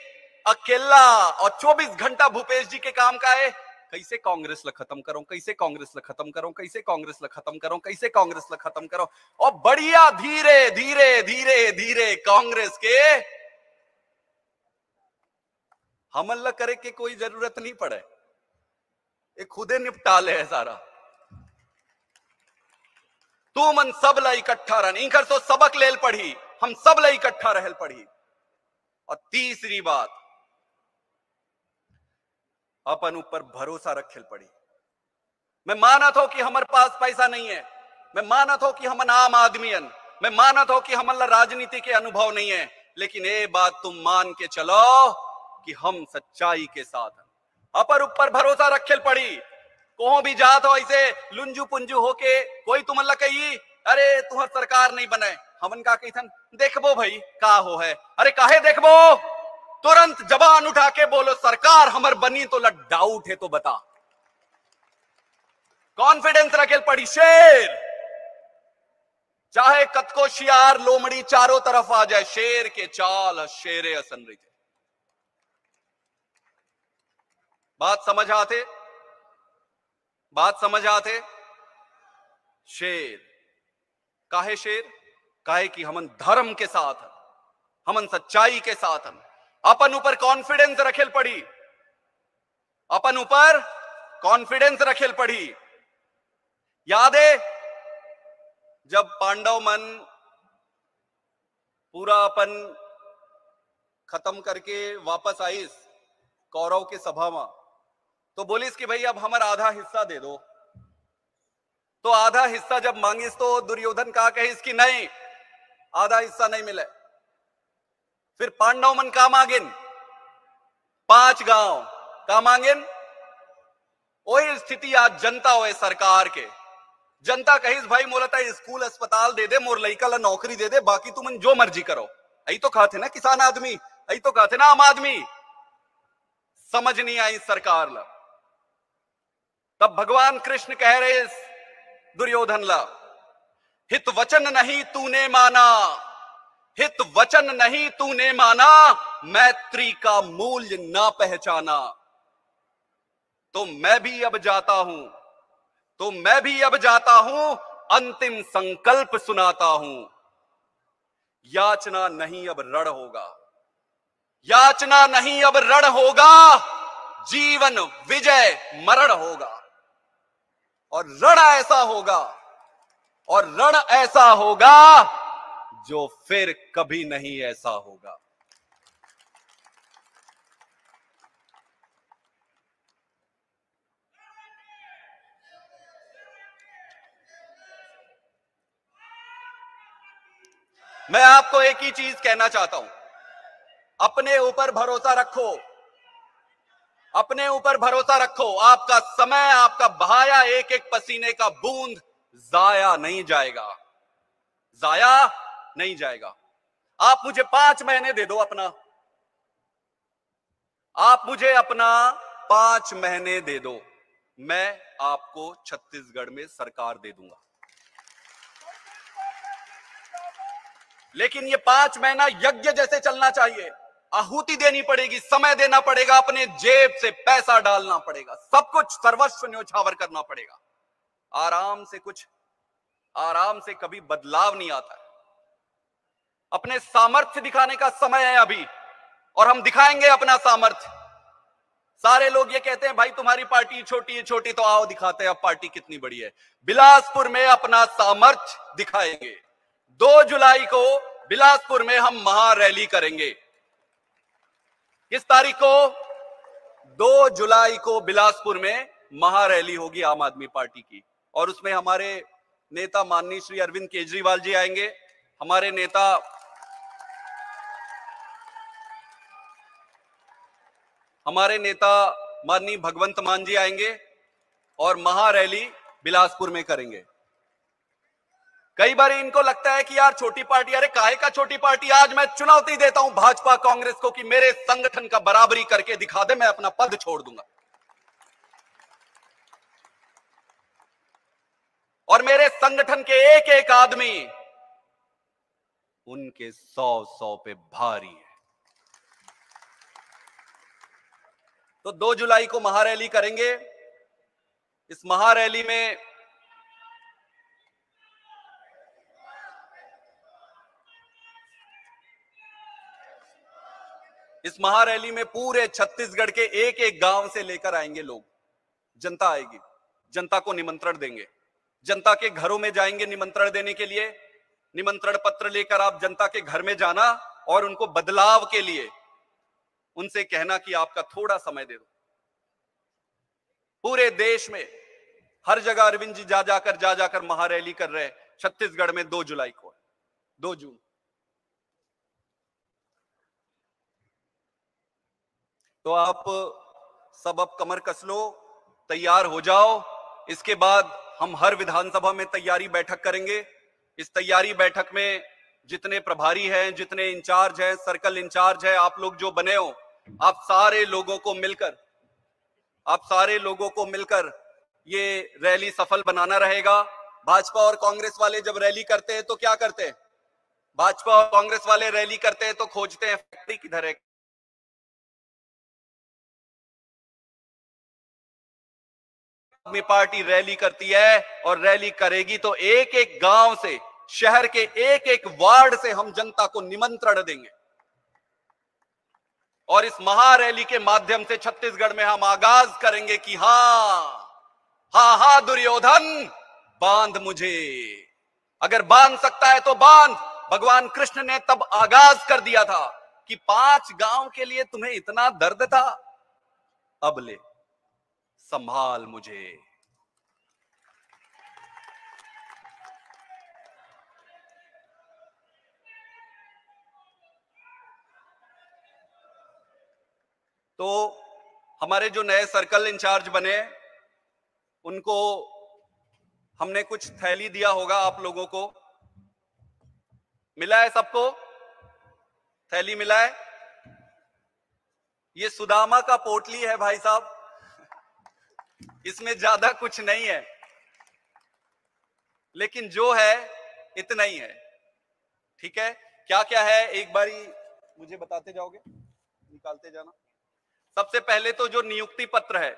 अकेला, और 24 घंटा भूपेश जी के काम का है कैसे कांग्रेस ला खत्म करो, कैसे कांग्रेस ला खत्म करो, कैसे कांग्रेस ला खत्म करो, कैसे कांग्रेस ला खत्म करो। और बढ़िया धीरे धीरे धीरे धीरे कांग्रेस के हमला करे के कोई जरूरत नहीं पड़े, ये खुदे निपटा ले है सारा। तू मन सब ला इकट्ठा रहन, इनकर तो सबक लेल पढ़ी, हम सब ला इकट्ठा रहल पढ़ी। और तीसरी बात, अपन ऊपर भरोसा रखेल पड़ी। मैं मानत हो कि हमारे पास पैसा नहीं है, मैं मानत हो कि हम आम आदमी हन, मैं मानत हो कि हमारा राजनीति के अनुभव नहीं है, लेकिन ये बात तुम मान के चलो कि हम सच्चाई के साथ हैं। अपन ऊपर भरोसा रखेल पड़ी। कोई भी जात हो ऐसे लुंजू पुंजू होके कोई तुमला कही अरे तुम्हार सरकार नहीं बने, हमन का कही देखबो भाई का हो है। अरे काहे देखबो? तुरंत जबान उठा के बोलो सरकार हमर बनी तो डाउट है तो बता। कॉन्फिडेंस रखेल पड़ी शेर, चाहे कतको शियार लोमड़ी चारों तरफ आ जाए, शेर के चाल शेरे असन रही थे। बात समझ आते? बात समझ आते? शेर काहे शेर? काहे कि हमन धर्म के साथ हैं, हमन सच्चाई के साथ हैं। अपन ऊपर कॉन्फिडेंस रखेल पड़ी, अपन ऊपर कॉन्फिडेंस रखेल पड़ी। याद है जब पांडव मन पूरा अपन खत्म करके वापस आईस कौरव के सभा में, तो बोलिस कि भाई अब हमारा आधा हिस्सा दे दो। तो आधा हिस्सा जब मांगिस तो दुर्योधन का कहिस कि नहीं, आधा हिस्सा नहीं मिले। फिर पांडव मन का मांगिन 5 गांव का मांगिन। वही स्थिति आज जनता हुए सरकार के। जनता कहिस भाई मोलता स्कूल अस्पताल दे दे, मोर लइका ला नौकरी दे दे, बाकी तुम जो मर्जी करो। यही तो कहते ना किसान आदमी, यही तो कहते ना आम आदमी। समझ नहीं आई सरकार ला। तब भगवान कृष्ण कह रहे दुर्योधन ला, हित वचन नहीं तूने माना, हित वचन नहीं तूने माना, मैत्री का मूल्य ना पहचाना। तो मैं भी अब जाता हूं, तो मैं भी अब जाता हूं, अंतिम संकल्प सुनाता हूं। याचना नहीं अब रण होगा, याचना नहीं अब रण होगा, जीवन विजय मरण होगा। और रण ऐसा होगा, और रण ऐसा होगा जो फिर कभी नहीं ऐसा होगा। मैं आपको एक ही चीज कहना चाहता हूं, अपने ऊपर भरोसा रखो, अपने ऊपर भरोसा रखो। आपका समय, आपका बहाया एक एक पसीने का बूंद जाया नहीं जाएगा, जाया नहीं जाएगा। आप मुझे 5 महीने दे दो अपना, आप मुझे अपना 5 महीने दे दो, मैं आपको छत्तीसगढ़ में सरकार दे दूंगा। लेकिन ये 5 महीना यज्ञ जैसे चलना चाहिए, आहुति देनी पड़ेगी, समय देना पड़ेगा, अपने जेब से पैसा डालना पड़ेगा, सब कुछ सर्वस्व न्योछावर करना पड़ेगा। आराम से कभी बदलाव नहीं आता है। अपने सामर्थ्य दिखाने का समय है अभी, और हम दिखाएंगे अपना सामर्थ्य। सारे लोग ये कहते हैं भाई तुम्हारी पार्टी छोटी है, छोटी, तो आओ दिखाते हैं अब पार्टी कितनी बड़ी है। बिलासपुर में अपना सामर्थ्य दिखाएंगे। 2 जुलाई को बिलासपुर में हम महारैली करेंगे। किस तारीख को? 2 जुलाई को बिलासपुर में महारैली होगी आम आदमी पार्टी की, और उसमें हमारे नेता माननीय श्री अरविंद केजरीवाल जी आएंगे, हमारे नेता माननीय भगवंत मान जी आएंगे, और महारैली बिलासपुर में करेंगे। कई बार इनको लगता है कि यार छोटी पार्टी, अरे काहे का छोटी पार्टी। आज मैं चुनौती देता हूं भाजपा कांग्रेस को कि मेरे संगठन का बराबरी करके दिखा दे, मैं अपना पद छोड़ दूंगा। और मेरे संगठन के एक एक आदमी उनके 100 पे भारी है। तो 2 जुलाई को महारैली करेंगे। इस महारैली में पूरे छत्तीसगढ़ के एक एक गांव से लेकर आएंगे लोग। जनता आएगी, जनता को निमंत्रण देंगे, जनता के घरों में जाएंगे निमंत्रण देने के लिए। निमंत्रण पत्र लेकर आप जनता के घर में जाना और उनको बदलाव के लिए उनसे कहना कि आपका थोड़ा समय दे दो। पूरे देश में हर जगह अरविंद जी जा जाकर महारैली कर रहे हैं। छत्तीसगढ़ में 2 जुलाई को, 2 जून। तो आप सब अब कमर कस लो, तैयार हो जाओ। इसके बाद हम हर विधानसभा में तैयारी बैठक करेंगे। इस तैयारी बैठक में जितने प्रभारी हैं, जितने इंचार्ज हैं, सर्कल इंचार्ज है, आप लोग जो बने हो, आप सारे लोगों को मिलकर ये रैली सफल बनाना रहेगा। भाजपा और कांग्रेस वाले जब रैली करते हैं तो क्या करते हैं? भाजपा और कांग्रेस वाले रैली करते हैं तो खोजते हैं फैक्ट्री किधर है। आदमी पार्टी रैली करती है, और रैली करेगी तो एक एक गांव से, शहर के एक एक वार्ड से हम जनता को निमंत्रण देंगे। और इस महारैली के माध्यम से छत्तीसगढ़ में हम आगाज करेंगे कि हाँ दुर्योधन बांध मुझे, अगर बांध सकता है तो बांध। भगवान कृष्ण ने तब आगाज कर दिया था कि 5 गांव के लिए तुम्हें इतना दर्द था, अब ले संभाल मुझे। तो हमारे जो नए सर्कल इंचार्ज बने, उनको हमने कुछ थैली दिया होगा। आप लोगों को मिला है? सबको थैली मिला है? ये सुदामा का पोटली है भाई साहब, इसमें ज्यादा कुछ नहीं है, लेकिन जो है इतना ही है। ठीक है, क्या क्या है एक बारी मुझे बताते जाओगे, निकालते जाना। सबसे पहले तो जो नियुक्ति पत्र है,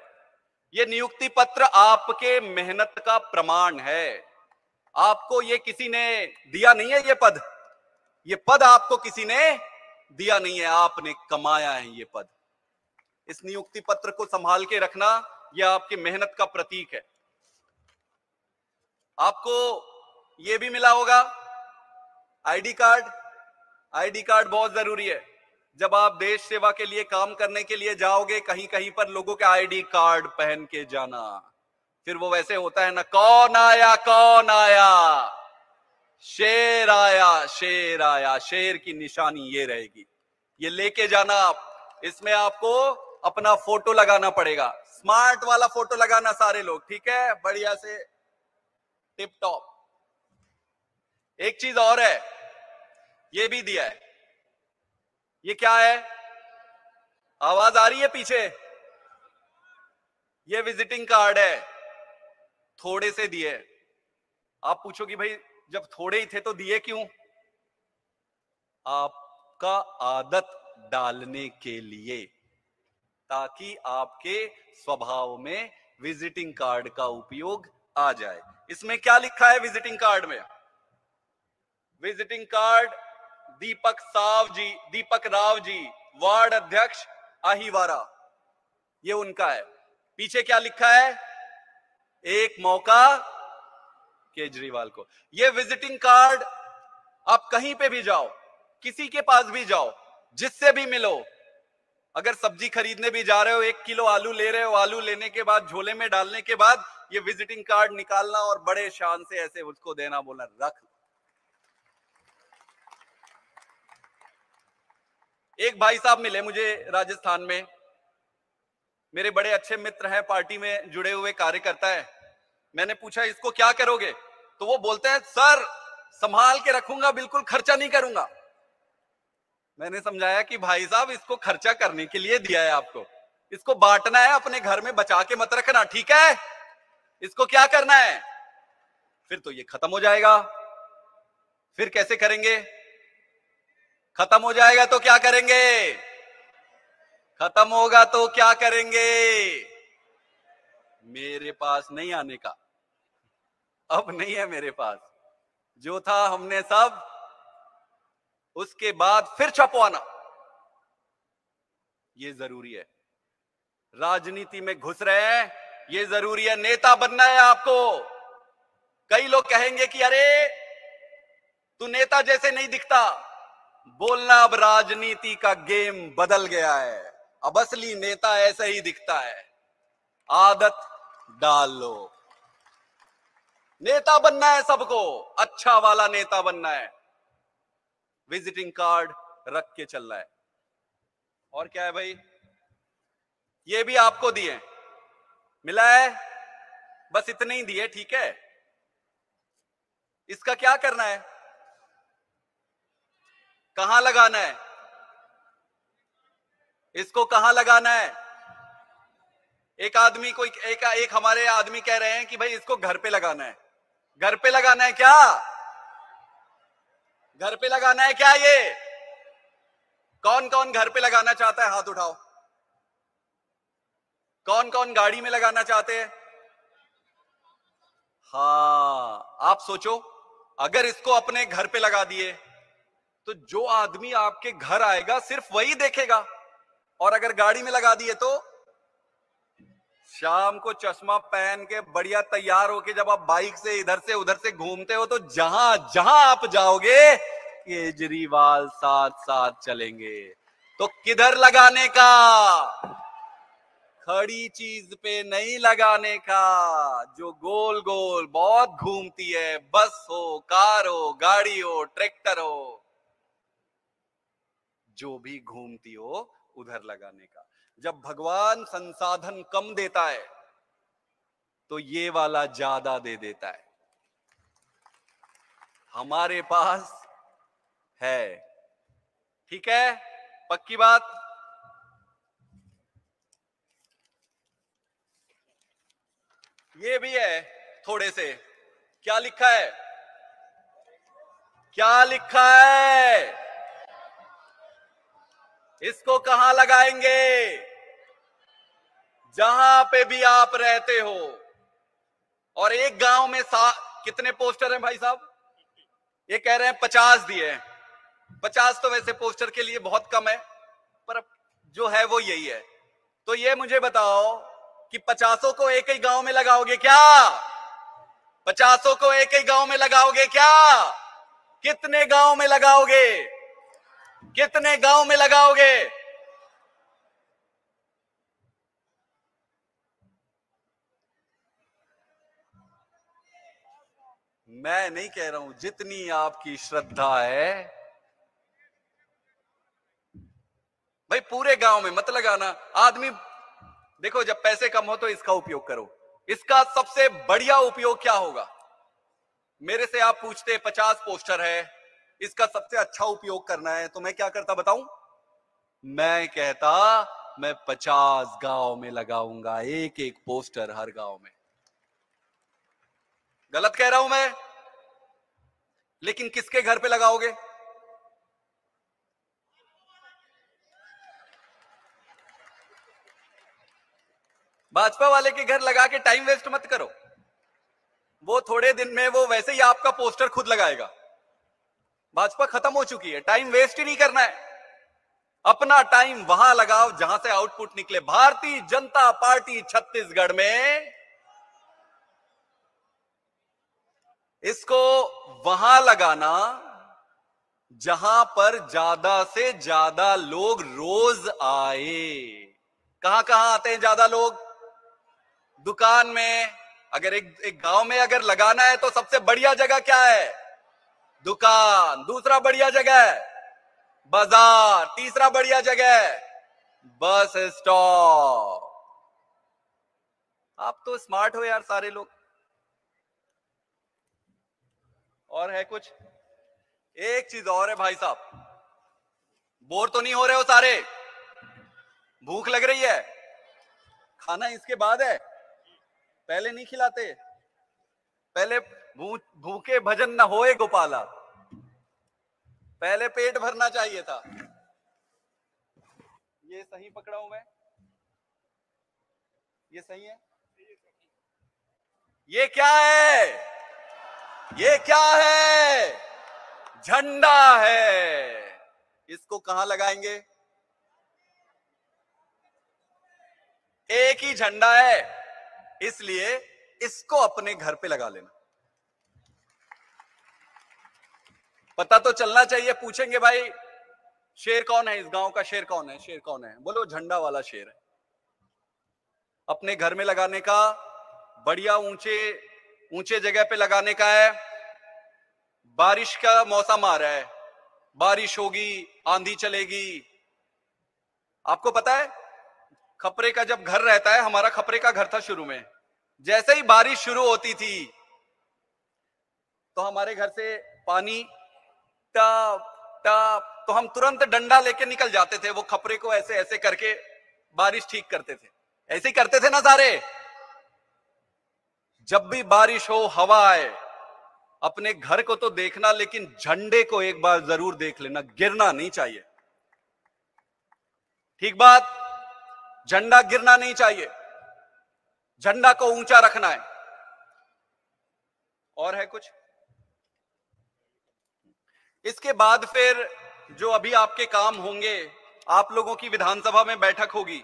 ये नियुक्ति पत्र आपके मेहनत का प्रमाण है। आपको ये किसी ने दिया नहीं है, ये पद आपको किसी ने दिया नहीं है, आपने कमाया है ये पद। इस नियुक्ति पत्र को संभाल के रखना, यह आपकी मेहनत का प्रतीक है। आपको यह भी मिला होगा आईडी कार्ड। आईडी कार्ड बहुत जरूरी है। जब आप देश सेवा के लिए काम करने के लिए जाओगे, कहीं कहीं पर लोगों के आईडी कार्ड पहन के जाना। फिर वो वैसे होता है ना, कौन आया कौन आया, शेर आया शेर आया, शेर की निशानी ये रहेगी, ये लेके जाना आप। इसमें आपको अपना फोटो लगाना पड़ेगा, स्मार्ट वाला फोटो लगाना सारे लोग, ठीक है, बढ़िया से टिप टॉप। एक चीज और है, ये भी दिया है, ये क्या है, आवाज आ रही है पीछे, ये विजिटिंग कार्ड है, थोड़े से दिए। आप पूछोगे भाई जब थोड़े ही थे तो दिए क्यों? आपका आदत डालने के लिए, ताकि आपके स्वभाव में विजिटिंग कार्ड का उपयोग आ जाए। इसमें क्या लिखा है विजिटिंग कार्ड में? विजिटिंग कार्ड दीपक राव जी, वार्ड अध्यक्ष अहिवारा, ये उनका है। पीछे क्या लिखा है? एक मौका केजरीवाल को। ये विजिटिंग कार्ड आप कहीं पे भी जाओ, किसी के पास भी जाओ, जिससे भी मिलो, अगर सब्जी खरीदने भी जा रहे हो, 1 किलो आलू ले रहे हो, आलू लेने के बाद झोले में डालने के बाद ये विजिटिंग कार्ड निकालना और बड़े शान से ऐसे उसको देना, बोलना रख। एक भाई साहब मिले मुझे राजस्थान में, मेरे बड़े अच्छे मित्र हैं, पार्टी में जुड़े हुए कार्यकर्ता है। मैंने पूछा इसको क्या करोगे, तो वो बोलते हैं सर संभाल के रखूंगा, बिल्कुल खर्चा नहीं करूंगा। मैंने समझाया कि भाई साहब इसको खर्चा करने के लिए दिया है आपको, इसको बांटना है, अपने घर में बचा के मत रखना, ठीक है? इसको क्या करना है, फिर तो ये खत्म हो जाएगा। फिर कैसे करेंगे? खत्म हो जाएगा तो क्या करेंगे? खत्म होगा तो क्या करेंगे? मेरे पास नहीं आने का, अब नहीं है मेरे पास, जो था हमने सब, उसके बाद फिर छपवाना, ये जरूरी है। राजनीति में घुस रहे हैं, ये जरूरी है, नेता बनना है आपको। कई लोग कहेंगे कि अरे तू नेता जैसे नहीं दिखता, बोलना अब राजनीति का गेम बदल गया है, अब असली नेता ऐसा ही दिखता है। आदत डाल लो, नेता बनना है सबको, अच्छा वाला नेता बनना है, विजिटिंग कार्ड रख के चलना है। और क्या है भाई, ये भी आपको दिए, मिला है, बस इतने ही दिए, ठीक है? इसका क्या करना है, कहां लगाना है, इसको कहां लगाना है? एक आदमी को एक हमारे आदमी कह रहे हैं कि भाई इसको घर पे लगाना है। घर पे लगाना है क्या? घर पे लगाना है क्या? ये कौन कौन घर पे लगाना चाहता है, हाथ उठाओ। कौन कौन गाड़ी में लगाना चाहते हैं? हाँ, आप सोचो, अगर इसको अपने घर पे लगा दिए तो जो आदमी आपके घर आएगा सिर्फ वही देखेगा, और अगर गाड़ी में लगा दिए तो शाम को चश्मा पहन के बढ़िया तैयार होके जब आप बाइक से इधर से उधर से घूमते हो तो जहां जहां आप जाओगे केजरीवाल साथ साथ चलेंगे। तो किधर लगाने का? खड़ी चीज पे नहीं लगाने का, जो गोल गोल बहुत घूमती है, बस हो, कार हो, गाड़ी हो, ट्रैक्टर हो, जो भी घूमती हो उधर लगाने का। जब भगवान संसाधन कम देता है तो ये वाला ज्यादा दे देता है, हमारे पास है, ठीक है? पक्की बात। ये भी है थोड़े से, क्या लिखा है, क्या लिखा है? इसको कहां लगाएंगे? जहां पे भी आप रहते हो, और एक गांव में कितने पोस्टर हैं भाई साहब? ये कह रहे हैं 50 दिए हैं। 50 तो वैसे पोस्टर के लिए बहुत कम है, पर जो है वो यही है। तो ये मुझे बताओ कि 50 को एक ही गांव में लगाओगे क्या? 50 को एक ही गांव में लगाओगे क्या? कितने गांव में लगाओगे? कितने गांव में लगाओगे? मैं नहीं कह रहा हूं, जितनी आपकी श्रद्धा है भाई, पूरे गांव में मत लगाना। आदमी देखो, जब पैसे कम हो तो इसका उपयोग करो। इसका सबसे बढ़िया उपयोग क्या होगा? मेरे से आप पूछते 50 पोस्टर है, इसका सबसे अच्छा उपयोग करना है, तो मैं क्या करता बताऊं? मैं कहता मैं 50 गांव में लगाऊंगा, एक एक पोस्टर हर गांव में। गलत कह रहा हूं मैं? लेकिन किसके घर पे लगाओगे? भाजपा वाले के घर लगा के टाइम वेस्ट मत करो। वो थोड़े दिन में वो वैसे ही आपका पोस्टर खुद लगाएगा। भाजपा खत्म हो चुकी है, टाइम वेस्ट ही नहीं करना है। अपना टाइम वहां लगाओ जहां से आउटपुट निकले। भारतीय जनता पार्टी छत्तीसगढ़ में इसको वहां लगाना जहां पर ज्यादा से ज्यादा लोग रोज आए। कहां कहां आते हैं ज्यादा लोग? दुकान में। अगर एक गांव में अगर लगाना है तो सबसे बढ़िया जगह क्या है? दुकान। दूसरा बढ़िया जगह है बाजार। तीसरा बढ़िया जगह है बस स्टॉप। आप तो स्मार्ट हो यार सारे लोग। और है कुछ? एक चीज और है भाई साहब, बोर तो नहीं हो रहे हो सारे? भूख लग रही है? खाना इसके बाद है, पहले नहीं खिलाते? पहले भूखे भजन न होए गोपाला, पहले पेट भरना चाहिए था। ये सही पकड़ा हूं मैं? ये सही है? ये क्या है? ये क्या है? झंडा है। इसको कहां लगाएंगे? एक ही झंडा है, इसलिए इसको अपने घर पे लगा लेना। पता तो चलना चाहिए। पूछेंगे भाई शेर कौन है, इस गांव का शेर कौन है? शेर कौन है? बोलो झंडा वाला शेर है। अपने घर में लगाने का, बढ़िया ऊंचे ऊंचे जगह पे लगाने का है। बारिश का मौसम आ रहा है, बारिश होगी, आंधी चलेगी। आपको पता है खपरे का जब घर रहता है, हमारा खपरे का घर था शुरू में, जैसे ही बारिश शुरू होती थी तो हमारे घर से पानी टप टप, तो हम तुरंत डंडा लेके निकल जाते थे, वो खपरे को ऐसे ऐसे करके बारिश ठीक करते थे। ऐसे ही करते थे ना सारे। जब भी बारिश हो, हवा आए, अपने घर को तो देखना, लेकिन झंडे को एक बार जरूर देख लेना, गिरना नहीं चाहिए। ठीक बात? झंडा गिरना नहीं चाहिए, झंडा को ऊंचा रखना है। और है कुछ? इसके बाद फिर जो अभी आपके काम होंगे, आप लोगों की विधानसभा में बैठक होगी,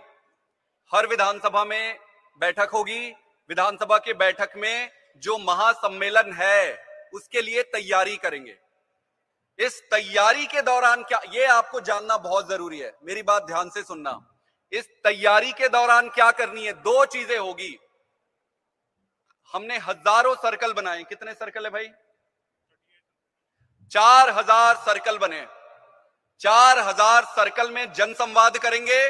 हर विधानसभा में बैठक होगी। विधानसभा के बैठक में जो महासम्मेलन है उसके लिए तैयारी करेंगे। इस तैयारी के दौरान क्या, ये आपको जानना बहुत जरूरी है, मेरी बात ध्यान से सुनना। इस तैयारी के दौरान क्या करनी है? दो चीजें होगी। हमने हजारों सर्कल बनाए। कितने सर्कल है भाई? 4000 सर्कल बने। 4000 सर्कल में जनसंवाद करेंगे।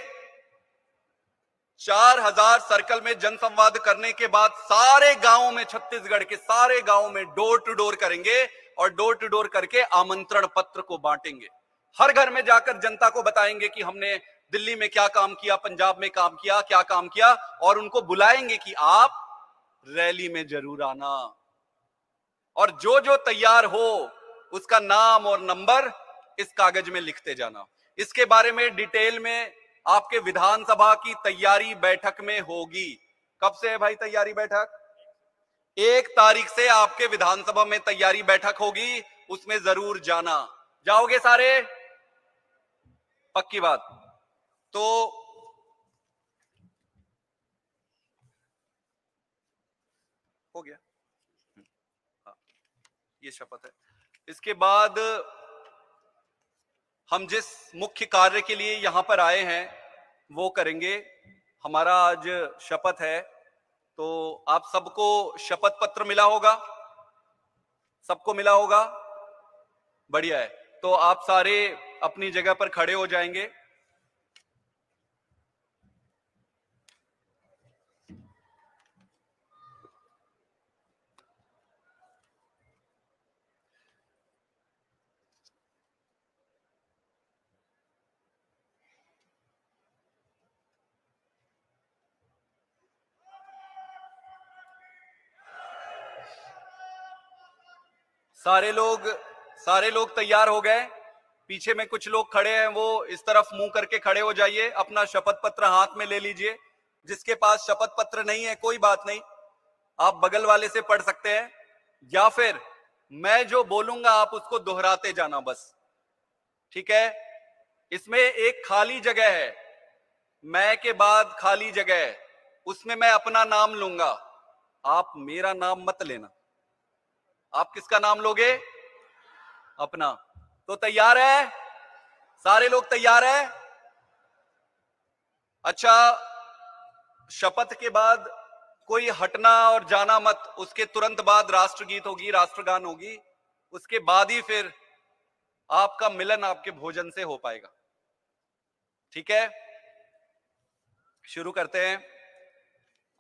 4000 सर्कल में जनसंवाद करने के बाद सारे गांवों में, छत्तीसगढ़ के सारे गांवों में डोर टू डोर करेंगे, और डोर टू डोर करके आमंत्रण पत्र को बांटेंगे। हर घर में जाकर जनता को बताएंगे कि हमने दिल्ली में क्या काम किया, पंजाब में काम किया, क्या काम किया, और उनको बुलाएंगे कि आप रैली में जरूर आना। और जो जो तैयार हो उसका नाम और नंबर इस कागज में लिखते जाना। इसके बारे में डिटेल में आपके विधानसभा की तैयारी बैठक में होगी। कब से है भाई तैयारी बैठक? 1 तारीख से आपके विधानसभा में तैयारी बैठक होगी, उसमें जरूर जाना। जाओगे सारे? पक्की बात। तो हो गया, हाँ, ये शपथ है। इसके बाद हम जिस मुख्य कार्य के लिए यहां पर आए हैं वो करेंगे। हमारा आज शपथ है, तो आप सबको शपथ पत्र मिला होगा? सबको मिला होगा? बढ़िया है। तो आप सारे अपनी जगह पर खड़े हो जाएंगे। सारे लोग तैयार हो गए? पीछे में कुछ लोग खड़े हैं, वो इस तरफ मुंह करके खड़े हो जाइए। अपना शपथ पत्र हाथ में ले लीजिए। जिसके पास शपथ पत्र नहीं है कोई बात नहीं, आप बगल वाले से पढ़ सकते हैं, या फिर मैं जो बोलूंगा आप उसको दोहराते जाना बस, ठीक है? इसमें एक खाली जगह है, मैं के बाद खाली जगह है, उसमें मैं अपना नाम लूंगा। आप मेरा नाम मत लेना। आप किसका नाम लोगे? अपना। तो तैयार है? सारे लोग तैयार है? अच्छा, शपथ के बाद कोई हटना और जाना मत। उसके तुरंत बाद राष्ट्रगीत होगी, राष्ट्रगान होगी, उसके बाद ही फिर आपका मिलन आपके भोजन से हो पाएगा, ठीक है? शुरू करते हैं।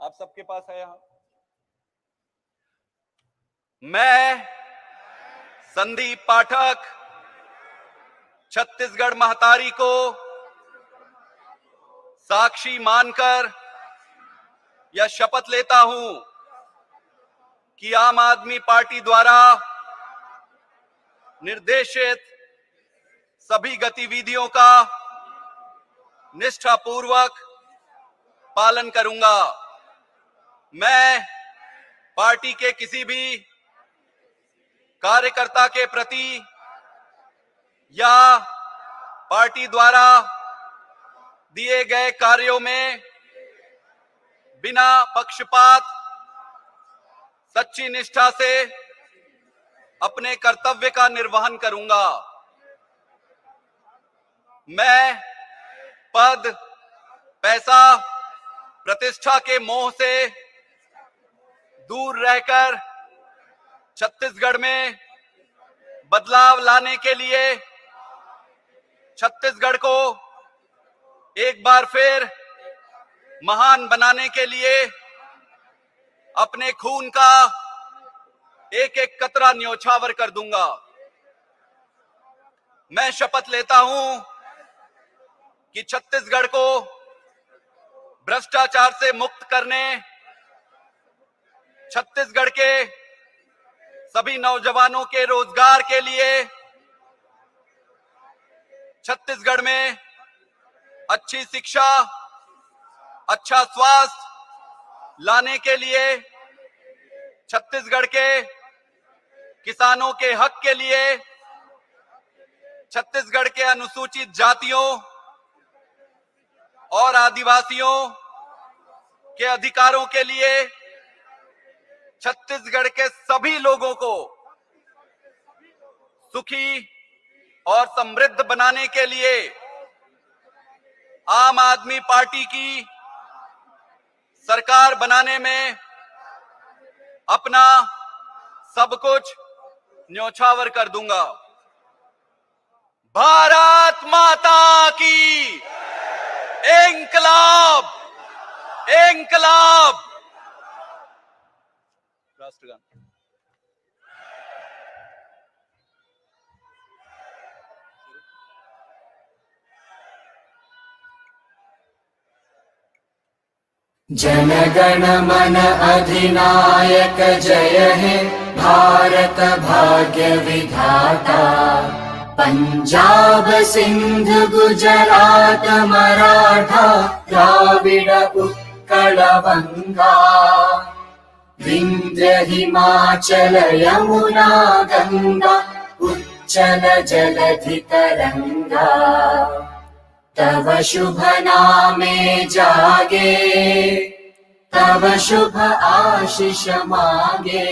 आप सबके पास है यहां। मैं संदीप पाठक छत्तीसगढ़ महतारी को साक्षी मानकर यह शपथ लेता हूं कि आम आदमी पार्टी द्वारा निर्देशित सभी गतिविधियों का निष्ठापूर्वक पालन करूंगा। मैं पार्टी के किसी भी कार्यकर्ता के प्रति या पार्टी द्वारा दिए गए कार्यों में बिना पक्षपात सच्ची निष्ठा से अपने कर्तव्य का निर्वहन करूंगा। मैं पद, पैसा, प्रतिष्ठा के मोह से दूर रहकर छत्तीसगढ़ में बदलाव लाने के लिए, छत्तीसगढ़ को एक बार फिर महान बनाने के लिए अपने खून का एक एक कतरा न्योछावर कर दूंगा। मैं शपथ लेता हूं कि छत्तीसगढ़ को भ्रष्टाचार से मुक्त करने, छत्तीसगढ़ के सभी नौजवानों के रोजगार के लिए, छत्तीसगढ़ में अच्छी शिक्षा, अच्छा स्वास्थ्य लाने के लिए, छत्तीसगढ़ के किसानों के हक के लिए, छत्तीसगढ़ के अनुसूचित जातियों और आदिवासियों के अधिकारों के लिए, छत्तीसगढ़ के सभी लोगों को सुखी और समृद्ध बनाने के लिए आम आदमी पार्टी की सरकार बनाने में अपना सब कुछ न्योछावर कर दूंगा। भारत माता की इंकलाब, इंकलाब। राष्ट्रगान। जन गण मन अधिनायक जय हे भारत भाग्य विधाता, पंजाब सिंध गुजरात मराठा द्राविड उत्कल बंगा विंध्य हिमाचल यमुना गंगा उच्चल जलधि तरंगा तव शुभ नामे जागे तव शुभ आशीष मांगे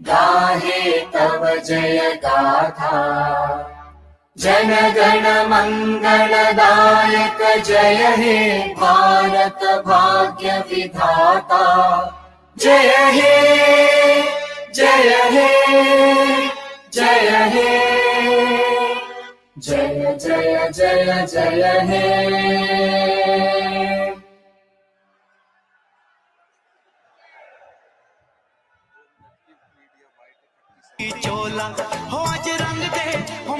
गाहे तव जय गाथा जन गण मंगलदायक जय हे भारत भाग्य विधाता जय हे जय हे जय हे जय जय जय जय हे चोला हो आज रंग दे हो